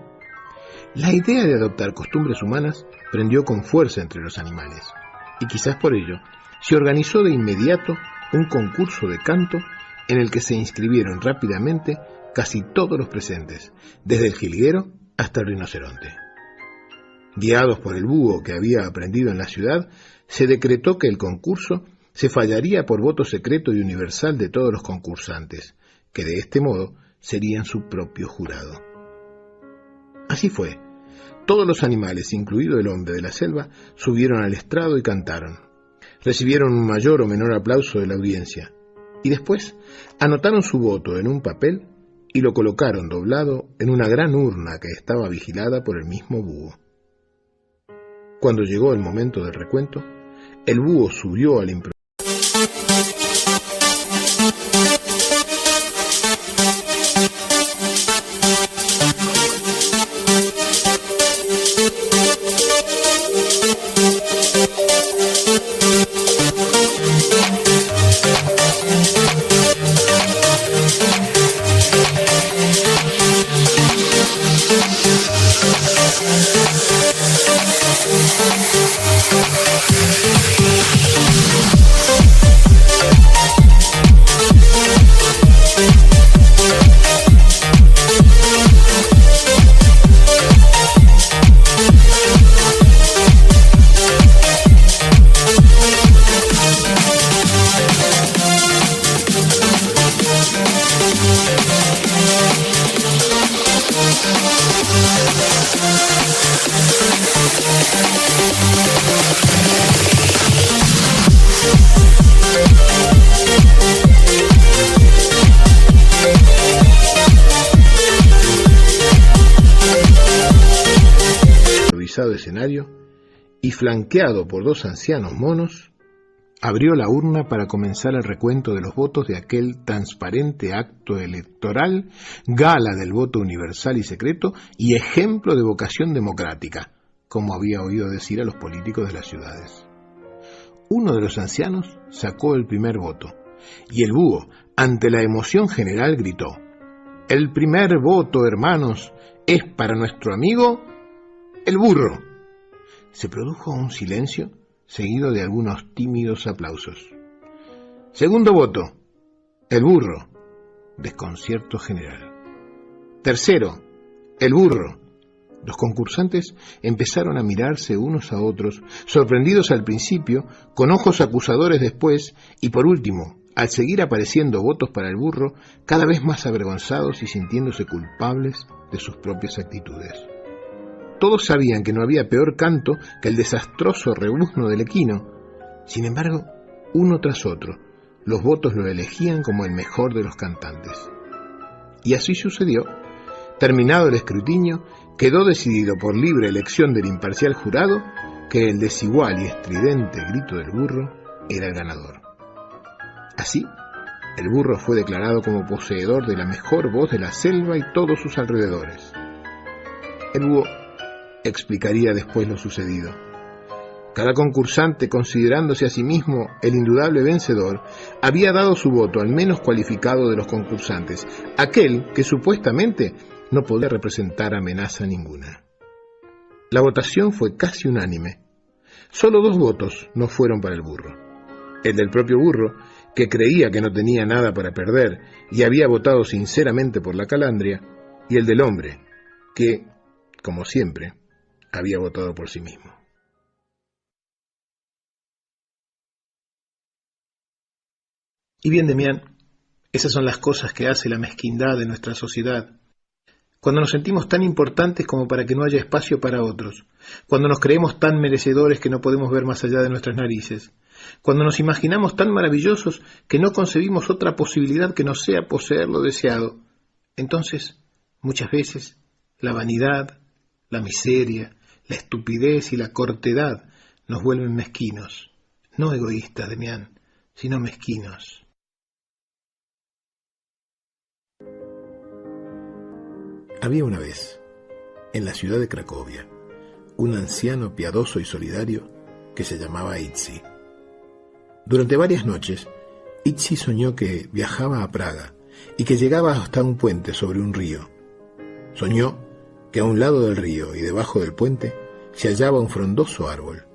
La idea de adoptar costumbres humanas prendió con fuerza entre los animales, y quizás por ello se organizó de inmediato un concurso de canto en el que se inscribieron rápidamente casi todos los presentes, desde el jilguero hasta el rinoceronte. Guiados por el búho que había aprendido en la ciudad, se decretó que el concurso se fallaría por voto secreto y universal de todos los concursantes, que de este modo serían su propio jurado. Así fue. Todos los animales, incluido el hombre de la selva, subieron al estrado y cantaron. Recibieron un mayor o menor aplauso de la audiencia, y después anotaron su voto en un papel y lo colocaron doblado en una gran urna que estaba vigilada por el mismo búho. Cuando llegó el momento del recuento, el búho subió al improviso. improvisado escenario y, flanqueado por 2 ancianos monos, abrió la urna para comenzar el recuento de los votos de aquel transparente acto electoral, gala del voto universal y secreto y ejemplo de vocación democrática, como había oído decir a los políticos de las ciudades. Uno de los ancianos sacó el primer voto, y el búho, ante la emoción general, gritó: «El primer voto, hermanos, es para nuestro amigo el burro». Se produjo un silencio, seguido de algunos tímidos aplausos. «Segundo voto, el burro». Desconcierto general. «Tercero, el burro». Los concursantes empezaron a mirarse unos a otros, sorprendidos al principio, con ojos acusadores después, y por último, al seguir apareciendo votos para el burro, cada vez más avergonzados y sintiéndose culpables de sus propias actitudes. Todos sabían que no había peor canto que el desastroso rebuzno del equino. Sin embargo, uno tras otro, los votos lo elegían como el mejor de los cantantes. Y así sucedió. Terminado el escrutinio, quedó decidido por libre elección del imparcial jurado que el desigual y estridente grito del burro era el ganador. Así, el burro fue declarado como poseedor de la mejor voz de la selva y todos sus alrededores. El búho explicaría después lo sucedido. Cada concursante, considerándose a sí mismo el indudable vencedor, había dado su voto al menos cualificado de los concursantes, aquel que supuestamente no podía representar amenaza ninguna. La votación fue casi unánime. Solo 2 votos no fueron para el burro. El del propio burro, que creía que no tenía nada para perder y había votado sinceramente por la calandria, y el del hombre, que, como siempre, había votado por sí mismo. Y bien, Demián, esas son las cosas que hace la mezquindad de nuestra sociedad. Cuando nos sentimos tan importantes como para que no haya espacio para otros, cuando nos creemos tan merecedores que no podemos ver más allá de nuestras narices, cuando nos imaginamos tan maravillosos que no concebimos otra posibilidad que no sea poseer lo deseado, entonces, muchas veces, la vanidad, la miseria, la estupidez y la cortedad nos vuelven mezquinos, no egoístas, Demián, sino mezquinos. Había una vez, en la ciudad de Cracovia, un anciano piadoso y solidario que se llamaba Itzi. Durante varias noches, Itzi soñó que viajaba a Praga y que llegaba hasta un puente sobre un río. Soñó que a un lado del río y debajo del puente se hallaba un frondoso árbol.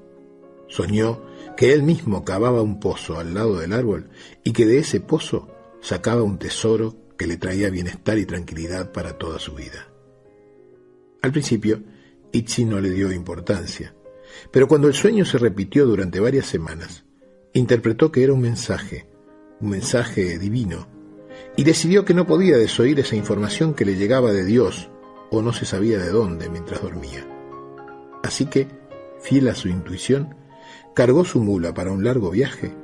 Soñó que él mismo cavaba un pozo al lado del árbol y que de ese pozo sacaba un tesoro que le traía bienestar y tranquilidad para toda su vida. Al principio, Itzi no le dio importancia, pero cuando el sueño se repitió durante varias semanas, interpretó que era un mensaje divino, y decidió que no podía desoír esa información que le llegaba de Dios, o no se sabía de dónde, mientras dormía. Así que, fiel a su intuición, cargó su mula para un largo viaje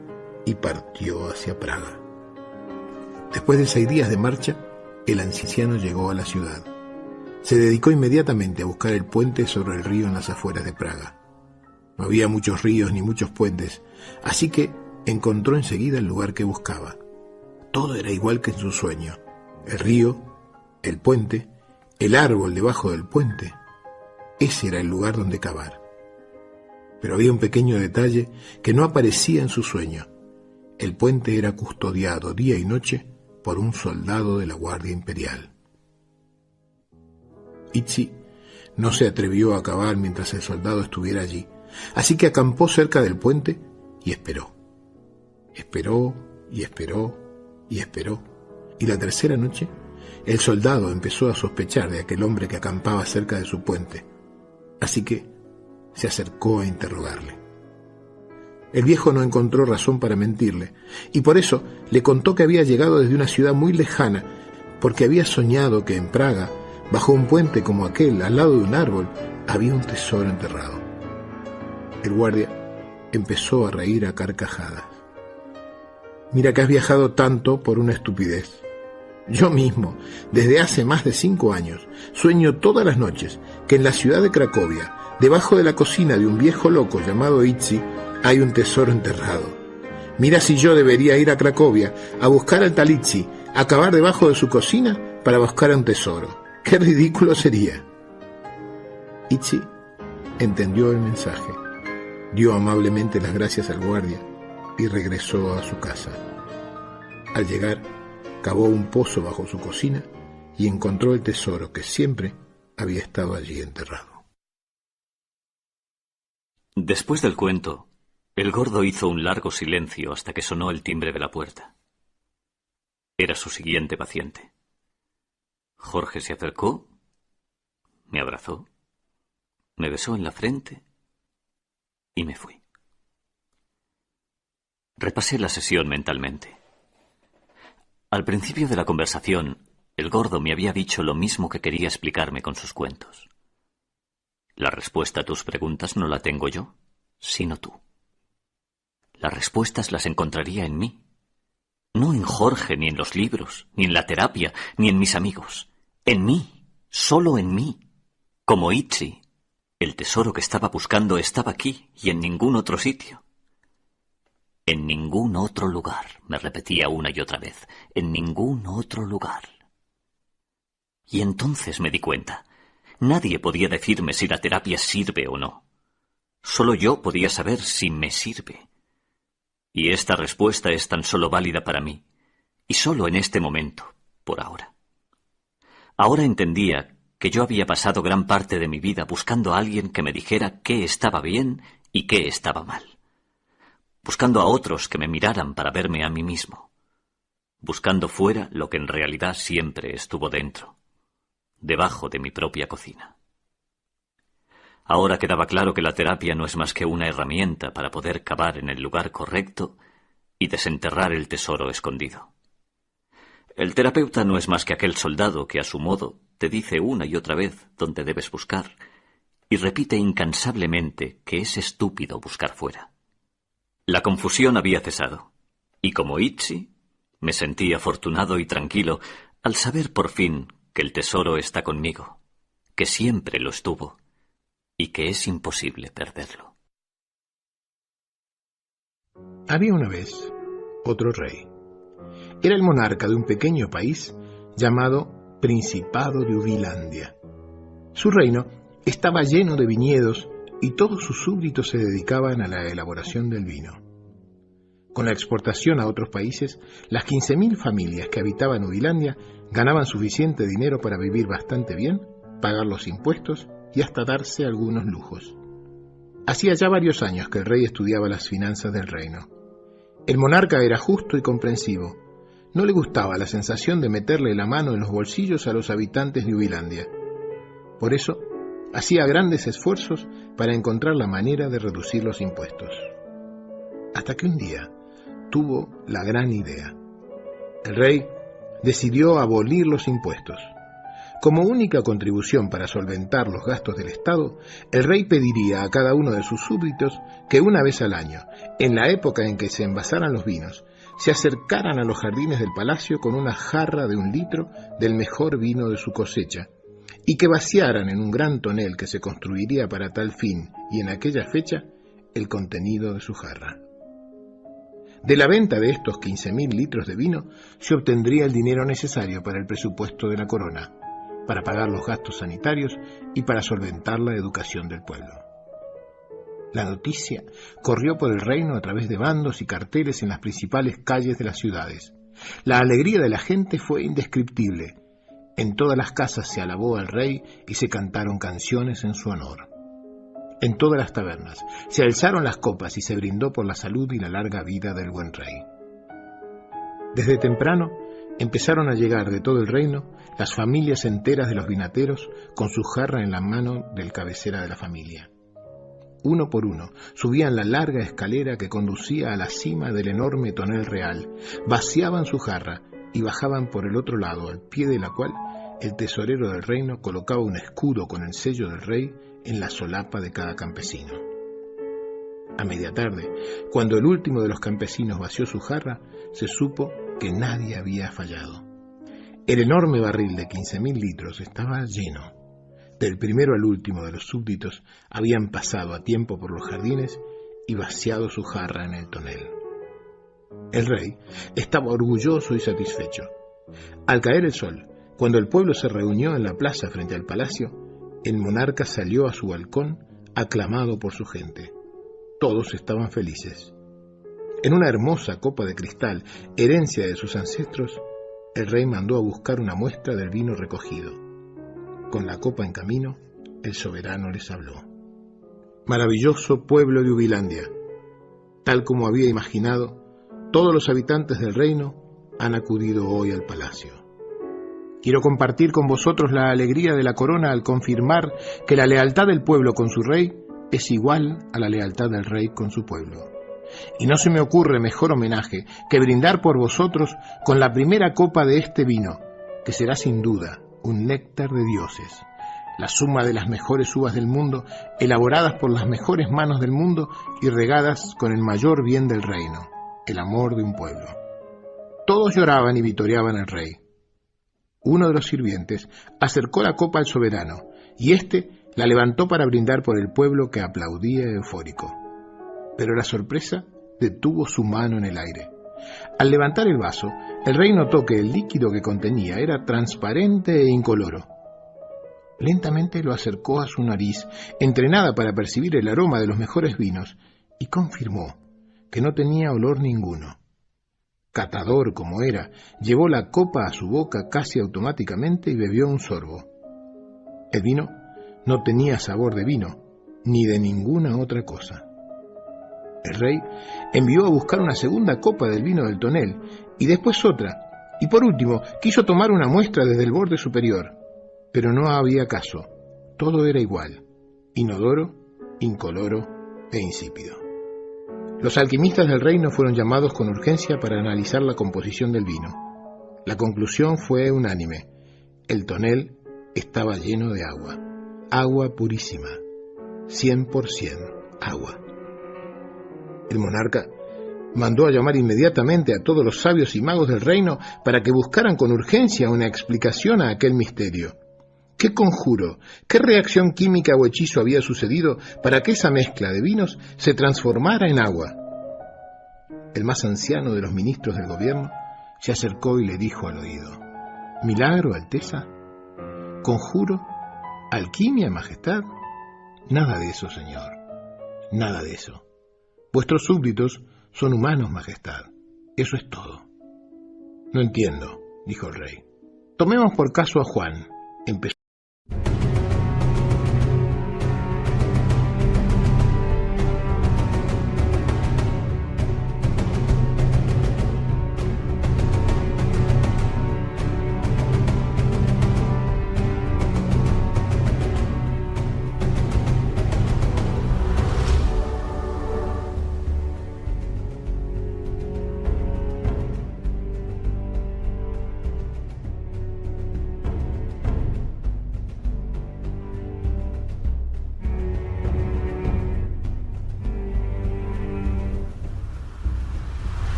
y partió hacia Praga. Después de 6 días de marcha, el anciano llegó a la ciudad. Se dedicó inmediatamente a buscar el puente sobre el río en las afueras de Praga. No había muchos ríos ni muchos puentes, así que encontró enseguida el lugar que buscaba. Todo era igual que en su sueño. El río, el puente, el árbol debajo del puente. Ese era el lugar donde cavar. Pero había un pequeño detalle que no aparecía en su sueño. El puente era custodiado día y noche por un soldado de la Guardia Imperial. Itzi no se atrevió a cavar mientras el soldado estuviera allí, así que acampó cerca del puente y esperó. Esperó y esperó y esperó, y la tercera noche el soldado empezó a sospechar de aquel hombre que acampaba cerca de su puente, así que se acercó a interrogarle. El viejo no encontró razón para mentirle, y por eso le contó que había llegado desde una ciudad muy lejana, porque había soñado que en Praga, bajo un puente como aquel, al lado de un árbol, había un tesoro enterrado. El guardia empezó a reír a carcajadas. «Mira que has viajado tanto por una estupidez. Yo mismo, desde hace más de 5 años, sueño todas las noches que en la ciudad de Cracovia, Debajo de la cocina de un viejo loco llamado Itzi hay un tesoro enterrado. Mira si yo debería ir a Cracovia a buscar al tal Itzi, a cavar debajo de su cocina para buscar un tesoro. ¡Qué ridículo sería! Itzi entendió el mensaje, dio amablemente las gracias al guardia y regresó a su casa. Al llegar, cavó un pozo bajo su cocina y encontró el tesoro que siempre había estado allí enterrado. Después del cuento, el gordo hizo un largo silencio hasta que sonó el timbre de la puerta. Era su siguiente paciente. Jorge se acercó, me abrazó, me besó en la frente y me fui. Repasé la sesión mentalmente. Al principio de la conversación, el gordo me había dicho lo mismo que quería explicarme con sus cuentos. La respuesta a tus preguntas no la tengo yo, sino tú. Las respuestas las encontraría en mí. No en Jorge, ni en los libros, ni en la terapia, ni en mis amigos. En mí, solo en mí. Como Itzi, el tesoro que estaba buscando estaba aquí y en ningún otro sitio. En ningún otro lugar, me repetía una y otra vez. En ningún otro lugar. Y entonces me di cuenta. Nadie podía decirme si la terapia sirve o no. Solo yo podía saber si me sirve. Y esta respuesta es tan solo válida para mí, y solo en este momento, por ahora. Ahora entendía que yo había pasado gran parte de mi vida buscando a alguien que me dijera qué estaba bien y qué estaba mal. Buscando a otros que me miraran para verme a mí mismo. Buscando fuera lo que en realidad siempre estuvo dentro. Debajo de mi propia cocina. Ahora quedaba claro que la terapia no es más que una herramienta para poder cavar en el lugar correcto y desenterrar el tesoro escondido. El terapeuta no es más que aquel soldado que a su modo te dice una y otra vez dónde debes buscar y repite incansablemente que es estúpido buscar fuera. La confusión había cesado y como Itzi me sentí afortunado y tranquilo al saber por fin que el tesoro está conmigo, que siempre lo estuvo y que es imposible perderlo. Había una vez otro rey. Era el monarca de un pequeño país llamado Principado de Ubilandia. Su reino estaba lleno de viñedos y todos sus súbditos se dedicaban a la elaboración del vino. Con la exportación a otros países, las 15.000 familias que habitaban Ubilandia ganaban suficiente dinero para vivir bastante bien, pagar los impuestos y hasta darse algunos lujos. Hacía ya varios años que el rey estudiaba las finanzas del reino. El monarca era justo y comprensivo. No le gustaba la sensación de meterle la mano en los bolsillos a los habitantes de Ubilandia. Por eso, hacía grandes esfuerzos para encontrar la manera de reducir los impuestos. Hasta que un día tuvo la gran idea. El rey decidió abolir los impuestos. Como única contribución para solventar los gastos del Estado, el rey pediría a cada uno de sus súbditos que una vez al año, en la época en que se envasaran los vinos, se acercaran a los jardines del palacio con una jarra de 1 litro del mejor vino de su cosecha, y que vaciaran en un gran tonel que se construiría para tal fin y en aquella fecha el contenido de su jarra. De la venta de estos 15.000 litros de vino se obtendría el dinero necesario para el presupuesto de la corona, para pagar los gastos sanitarios y para solventar la educación del pueblo. La noticia corrió por el reino a través de bandos y carteles en las principales calles de las ciudades. La alegría de la gente fue indescriptible. En todas las casas se alabó al rey y se cantaron canciones en su honor. En todas las tabernas se alzaron las copas y se brindó por la salud y la larga vida del buen rey. Desde temprano empezaron a llegar de todo el reino las familias enteras de los vinateros con su jarra en la mano del cabecera de la familia. Uno por uno subían la larga escalera que conducía a la cima del enorme tonel real, vaciaban su jarra y bajaban por el otro lado, al pie de la cual el tesorero del reino colocaba un escudo con el sello del rey en la solapa de cada campesino. A media tarde, cuando el último de los campesinos vació su jarra, se supo que nadie había fallado. El enorme barril de 15.000 litros estaba lleno. Del primero al último de los súbditos habían pasado a tiempo por los jardines y vaciado su jarra en el tonel. El rey estaba orgulloso y satisfecho. Al caer el sol, cuando el pueblo se reunió en la plaza frente al palacio, el monarca salió a su balcón aclamado por su gente. Todos estaban felices. En una hermosa copa de cristal, herencia de sus ancestros, el rey mandó a buscar una muestra del vino recogido. Con la copa en camino, el soberano les habló. Maravilloso pueblo de Ubilandia, tal como había imaginado, todos los habitantes del reino han acudido hoy al palacio. Quiero compartir con vosotros la alegría de la corona al confirmar que la lealtad del pueblo con su rey es igual a la lealtad del rey con su pueblo. Y no se me ocurre mejor homenaje que brindar por vosotros con la primera copa de este vino, que será sin duda un néctar de dioses, la suma de las mejores uvas del mundo, elaboradas por las mejores manos del mundo y regadas con el mayor bien del reino, el amor de un pueblo. Todos lloraban y vitoreaban al rey. Uno de los sirvientes acercó la copa al soberano, y éste la levantó para brindar por el pueblo que aplaudía eufórico. Pero la sorpresa detuvo su mano en el aire. Al levantar el vaso, el rey notó que el líquido que contenía era transparente e incoloro. Lentamente lo acercó a su nariz, entrenada para percibir el aroma de los mejores vinos, y confirmó que no tenía olor ninguno. Catador como era, llevó la copa a su boca casi automáticamente y bebió un sorbo. El vino no tenía sabor de vino, ni de ninguna otra cosa. El rey envió a buscar una segunda copa del vino del tonel, y después otra, y por último quiso tomar una muestra desde el borde superior, pero no había caso. Todo era igual, inodoro, incoloro e insípido. Los alquimistas del reino fueron llamados con urgencia para analizar la composición del vino. La conclusión fue unánime. El tonel estaba lleno de agua. Agua purísima. 100% agua. El monarca mandó a llamar inmediatamente a todos los sabios y magos del reino para que buscaran con urgencia una explicación a aquel misterio. ¿Qué conjuro, qué reacción química o hechizo había sucedido para que esa mezcla de vinos se transformara en agua? El más anciano de los ministros del gobierno se acercó y le dijo al oído: ¿Milagro, Alteza? ¿Conjuro? ¿Alquimia, Majestad? Nada de eso, señor. Nada de eso. Vuestros súbditos son humanos, Majestad. Eso es todo. No entiendo, dijo el rey. Tomemos por caso a Juan. Empezó.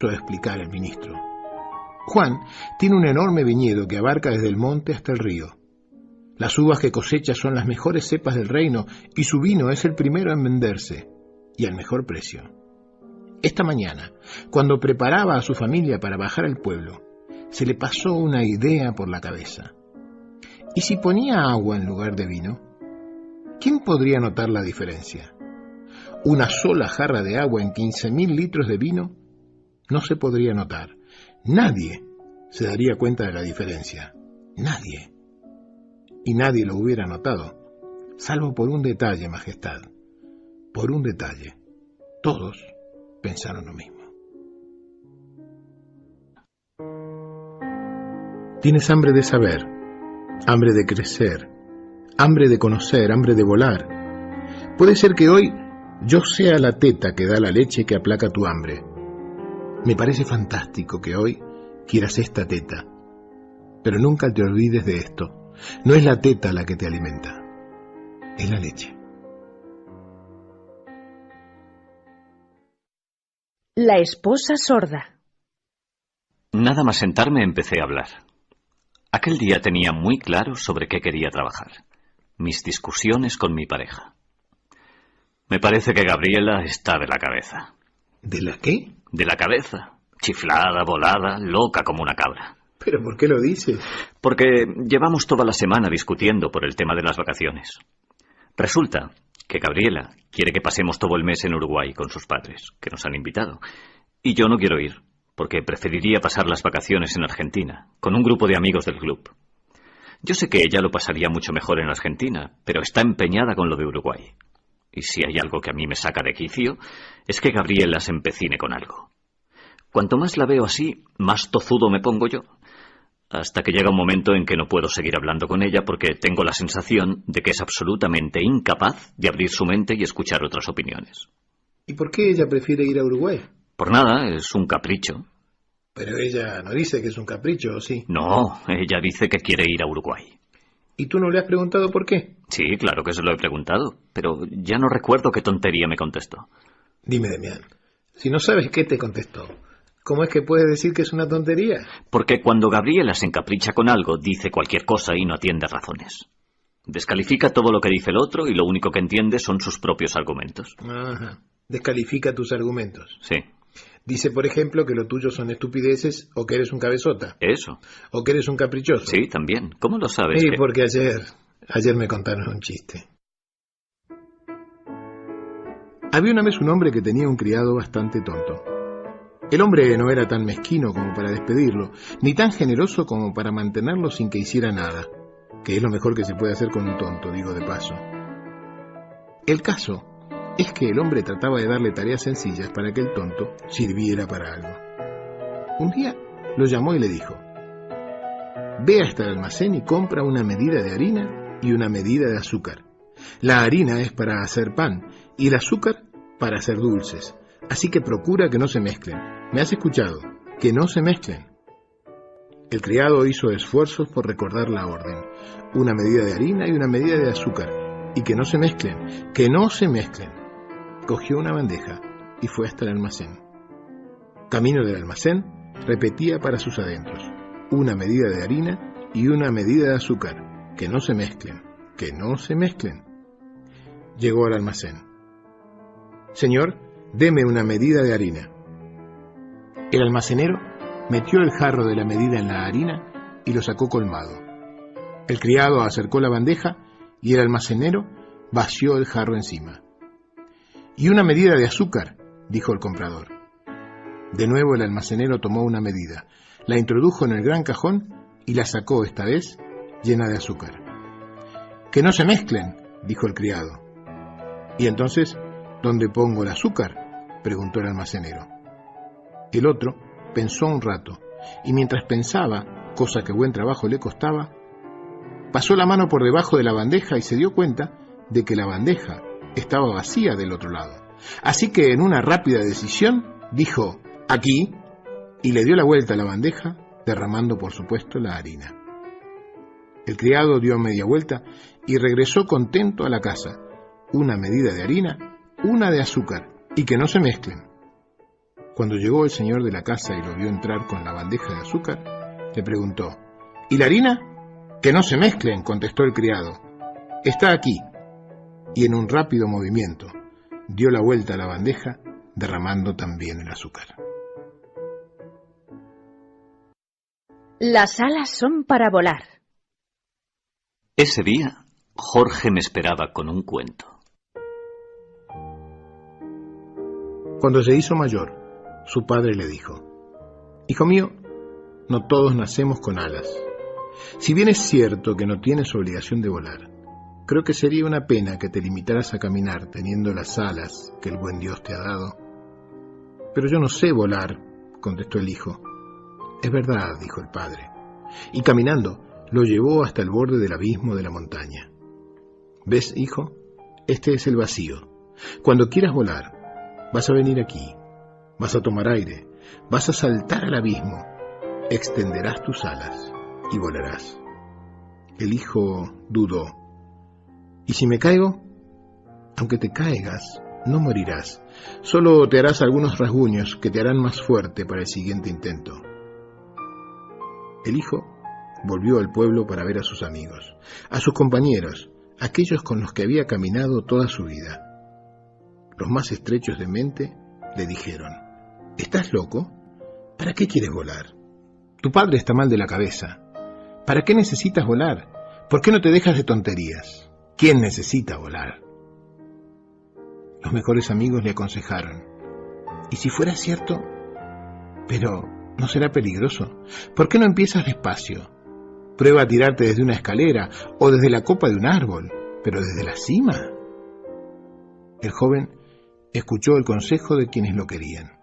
A explicar el ministro. Juan tiene un enorme viñedo que abarca desde el monte hasta el río. Las uvas que cosecha son las mejores cepas del reino y su vino es el primero en venderse y al mejor precio. Esta mañana, cuando preparaba a su familia para bajar al pueblo, se le pasó una idea por la cabeza. ¿Y si ponía agua en lugar de vino? ¿Quién podría notar la diferencia? Una sola jarra de agua en 15.000 litros de vino no se podría notar. Nadie se daría cuenta de la diferencia. Nadie. Y nadie lo hubiera notado, salvo por un detalle, Majestad. Por un detalle. Todos pensaron lo mismo. Tienes hambre de saber, hambre de crecer, hambre de conocer, hambre de volar. Puede ser que hoy Yo sea la teta que da la leche que aplaca tu hambre. Me parece fantástico que hoy quieras esta teta, pero nunca te olvides de esto. No es la teta la que te alimenta, es la leche. La esposa sorda. Nada más sentarme empecé a hablar. Aquel día tenía muy claro sobre qué quería trabajar. Mis discusiones con mi pareja. Me parece que Gabriela está de la cabeza. ¿De la qué? De la cabeza. Chiflada, volada, loca como una cabra. ¿Pero por qué lo dices? Porque llevamos toda la semana discutiendo por el tema de las vacaciones. Resulta que Gabriela quiere que pasemos todo el mes en Uruguay con sus padres, que nos han invitado. Y yo no quiero ir, porque preferiría pasar las vacaciones en Argentina, con un grupo de amigos del club. Yo sé que ella lo pasaría mucho mejor en Argentina, pero está empeñada con lo de Uruguay. Y si hay algo que a mí me saca de quicio, es que Gabriela se empecine con algo. Cuanto más la veo así, más tozudo me pongo yo. Hasta que llega un momento en que no puedo seguir hablando con ella porque tengo la sensación de que es absolutamente incapaz de abrir su mente y escuchar otras opiniones. ¿Y por qué ella prefiere ir a Uruguay? Por nada, es un capricho. Pero ella no dice que es un capricho, ¿o sí? No, ella dice que quiere ir a Uruguay. ¿Y tú no le has preguntado por qué? Sí, claro que se lo he preguntado, pero ya no recuerdo qué tontería me contestó. Dime, Demián, si no sabes qué te contestó, ¿cómo es que puedes decir que es una tontería? Porque cuando Gabriela se encapricha con algo, dice cualquier cosa y no atiende razones. Descalifica todo lo que dice el otro y lo único que entiende son sus propios argumentos. Ajá, descalifica tus argumentos. Sí. Dice, por ejemplo, que lo tuyo son estupideces o que eres un cabezota. Eso. O que eres un caprichoso. Sí, también. ¿Cómo lo sabes? Sí, porque ayer me contaron un chiste. Había una vez un hombre que tenía un criado bastante tonto. El hombre no era tan mezquino como para despedirlo, ni tan generoso como para mantenerlo sin que hiciera nada, que es lo mejor que se puede hacer con un tonto, digo de paso. El caso es que el hombre trataba de darle tareas sencillas para que el tonto sirviera para algo. Un día lo llamó y le dijo: ve hasta el almacén y compra una medida de harina y una medida de azúcar. La harina es para hacer pan y el azúcar para hacer dulces, así que procura que no se mezclen. ¿Me has escuchado? Que no se mezclen. El criado hizo esfuerzos por recordar la orden: una medida de harina y una medida de azúcar, y que no se mezclen, que no se mezclen. Cogió una bandeja y fue hasta el almacén. Camino del almacén, repetía para sus adentros: una medida de harina y una medida de azúcar, que no se mezclen, que no se mezclen. Llegó al almacén. Señor, deme una medida de harina. El almacenero metió el jarro de la medida en la harina y lo sacó colmado. El criado acercó la bandeja y el almacenero vació el jarro encima. Y una medida de azúcar, dijo el comprador. De nuevo el almacenero tomó una medida, la introdujo en el gran cajón y la sacó esta vez llena de azúcar. Que no se mezclen, dijo el criado. Y entonces, ¿dónde pongo el azúcar?, preguntó el almacenero. El otro pensó un rato, y mientras pensaba, cosa que buen trabajo le costaba, pasó la mano por debajo de la bandeja y se dio cuenta de que la bandeja estaba vacía del otro lado. Así que en una rápida decisión dijo: aquí, y le dio la vuelta a la bandeja, derramando por supuesto la harina. El criado dio media vuelta y regresó contento a la casa: una medida de harina, una de azúcar, y que no se mezclen. Cuando llegó el señor de la casa y lo vio entrar con la bandeja de azúcar, le preguntó: ¿y la harina? Que no se mezclen, contestó el criado. Está aquí. Y en un rápido movimiento dio la vuelta a la bandeja, derramando también el azúcar. Las alas son para volar. Ese día, Jorge me esperaba con un cuento. Cuando se hizo mayor, su padre le dijo: hijo mío, no todos nacemos con alas. Si bien es cierto que no tienes obligación de volar, creo que sería una pena que te limitaras a caminar teniendo las alas que el buen Dios te ha dado. Pero yo no sé volar, contestó el hijo. Es verdad, dijo el padre, y caminando lo llevó hasta el borde del abismo de la montaña. ¿Ves, hijo? Este es el vacío. Cuando quieras volar, vas a venir aquí, vas a tomar aire, vas a saltar al abismo, extenderás tus alas y volarás. El hijo dudó. ¿Y si me caigo? Aunque te caigas, no morirás. Solo te harás algunos rasguños que te harán más fuerte para el siguiente intento. El hijo volvió al pueblo para ver a sus amigos, a sus compañeros, aquellos con los que había caminado toda su vida. Los más estrechos de mente le dijeron: ¿Estás loco? ¿Para qué quieres volar? Tu padre está mal de la cabeza. ¿Para qué necesitas volar? ¿Por qué no te dejas de tonterías? ¿Quién necesita volar? Los mejores amigos le aconsejaron: ¿y si fuera cierto? Pero ¿no será peligroso? ¿Por qué no empiezas despacio? Prueba a tirarte desde una escalera o desde la copa de un árbol, pero desde la cima. El joven escuchó el consejo de quienes lo querían.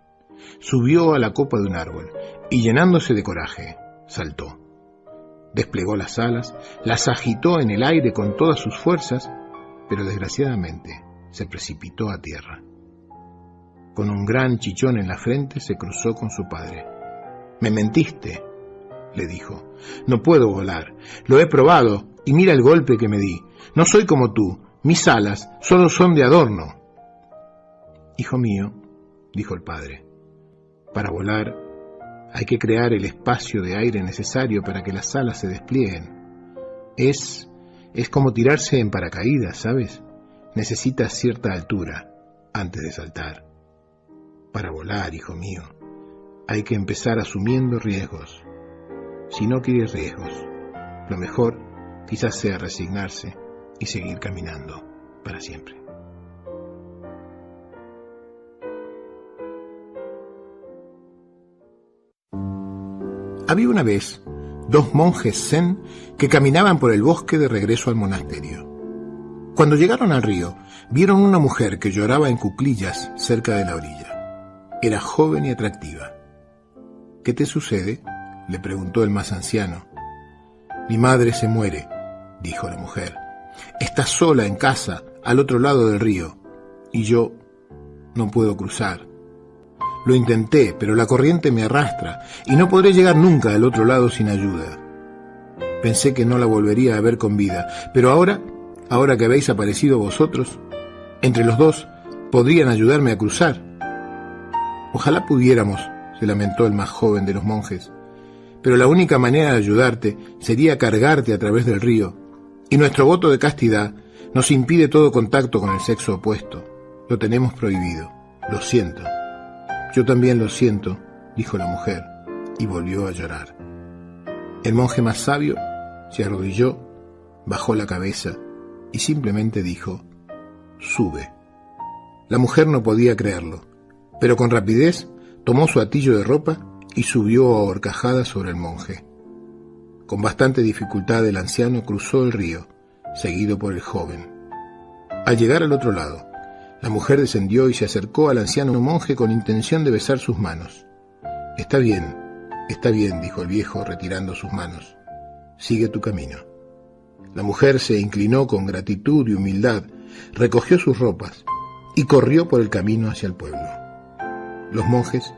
Subió a la copa de un árbol y, llenándose de coraje, saltó. Desplegó las alas, las agitó en el aire con todas sus fuerzas, pero desgraciadamente se precipitó a tierra. Con un gran chichón en la frente se cruzó con su padre. «Me mentiste», le dijo. «No puedo volar. Lo he probado y mira el golpe que me di. No soy como tú. Mis alas solo son de adorno». «Hijo mío», dijo el padre, «para volar hay que crear el espacio de aire necesario para que las alas se desplieguen. Es como tirarse en paracaídas, ¿sabes? Necesitas cierta altura antes de saltar. Para volar, hijo mío, hay que empezar asumiendo riesgos. Si no quieres riesgos, lo mejor quizás sea resignarse y seguir caminando para siempre». Había una vez 2 monjes zen que caminaban por el bosque de regreso al monasterio. Cuando llegaron al río, vieron una mujer que lloraba en cuclillas cerca de la orilla. Era joven y atractiva. «¿Qué te sucede?», le preguntó el más anciano. «Mi madre se muere», dijo la mujer. «Está sola en casa, al otro lado del río, y yo no puedo cruzar. Lo intenté, pero la corriente me arrastra y no podré llegar nunca al otro lado sin ayuda. Pensé que no la volvería a ver con vida, pero ahora que habéis aparecido vosotros, entre los dos podrían ayudarme a cruzar». «Ojalá pudiéramos», se lamentó el más joven de los monjes, «pero la única manera de ayudarte sería cargarte a través del río, y nuestro voto de castidad nos impide todo contacto con el sexo opuesto. Lo tenemos prohibido. Lo siento». «Yo también lo siento», dijo la mujer, y volvió a llorar. El monje más sabio se arrodilló, bajó la cabeza y simplemente dijo: «Sube». La mujer no podía creerlo, pero con rapidez tomó su atillo de ropa y subió a horcajadas sobre el monje. Con bastante dificultad el anciano cruzó el río, seguido por el joven. Al llegar al otro lado, la mujer descendió y se acercó al anciano monje con intención de besar sus manos. Está bien, dijo el viejo retirando sus manos. «Sigue tu camino». La mujer se inclinó con gratitud y humildad, recogió sus ropas y corrió por el camino hacia el pueblo. Los monjes,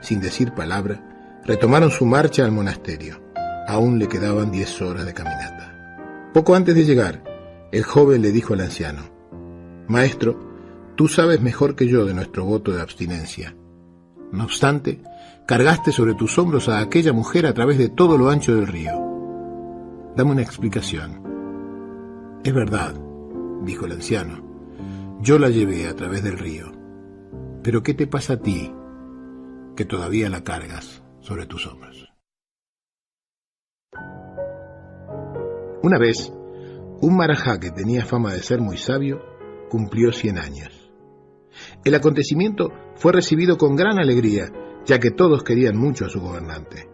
sin decir palabra, retomaron su marcha al monasterio. Aún le quedaban 10 horas de caminata. Poco antes de llegar, el joven le dijo al anciano: «Maestro, tú sabes mejor que yo de nuestro voto de abstinencia. No obstante, cargaste sobre tus hombros a aquella mujer a través de todo lo ancho del río. Dame una explicación». «Es verdad», dijo el anciano, «yo la llevé a través del río. Pero ¿qué te pasa a ti, que todavía la cargas sobre tus hombros?» Una vez, un marajá que tenía fama de ser muy sabio cumplió 100 años. El acontecimiento fue recibido con gran alegría, ya que todos querían mucho a su gobernante.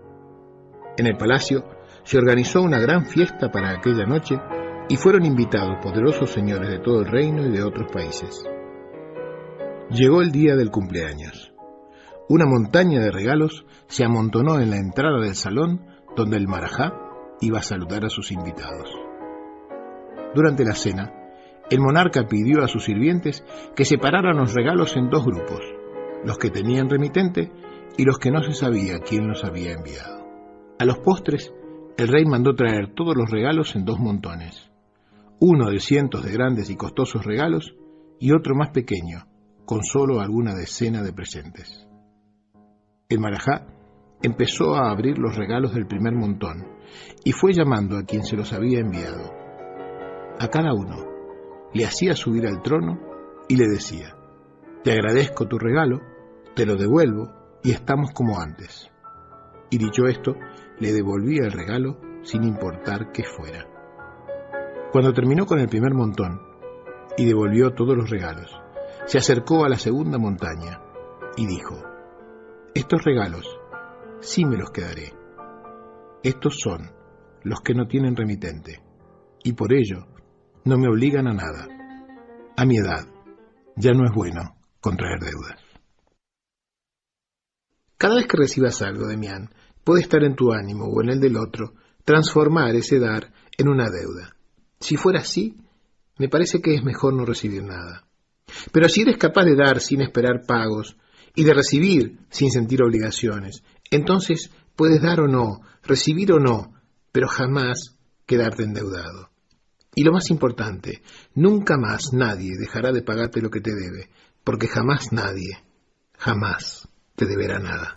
En el palacio se organizó una gran fiesta para aquella noche y fueron invitados poderosos señores de todo el reino y de otros países. Llegó el día del cumpleaños. Una montaña de regalos se amontonó en la entrada del salón donde el marajá iba a saludar a sus invitados. Durante la cena, el monarca pidió a sus sirvientes que separaran los regalos en dos grupos, los que tenían remitente y los que no se sabía quién los había enviado. A los postres, el rey mandó traer todos los regalos en dos montones, uno de cientos de grandes y costosos regalos y otro más pequeño, con solo alguna decena de presentes. El marajá empezó a abrir los regalos del primer montón y fue llamando a quien se los había enviado. A cada uno le hacía subir al trono y le decía: «Te agradezco tu regalo, te lo devuelvo y estamos como antes». Y dicho esto, le devolvía el regalo sin importar qué fuera. Cuando terminó con el primer montón y devolvió todos los regalos, se acercó a la segunda montaña y dijo: «Estos regalos sí me los quedaré. Estos son los que no tienen remitente, y por ello no me obligan a nada. A mi edad ya no es bueno contraer deudas». Cada vez que recibas algo, Demián, puede estar en tu ánimo o en el del otro transformar ese dar en una deuda. Si fuera así, me parece que es mejor no recibir nada. Pero si eres capaz de dar sin esperar pagos y de recibir sin sentir obligaciones, entonces puedes dar o no, recibir o no, pero jamás quedarte endeudado. Y lo más importante, nunca más nadie dejará de pagarte lo que te debe, porque jamás nadie, jamás te deberá nada.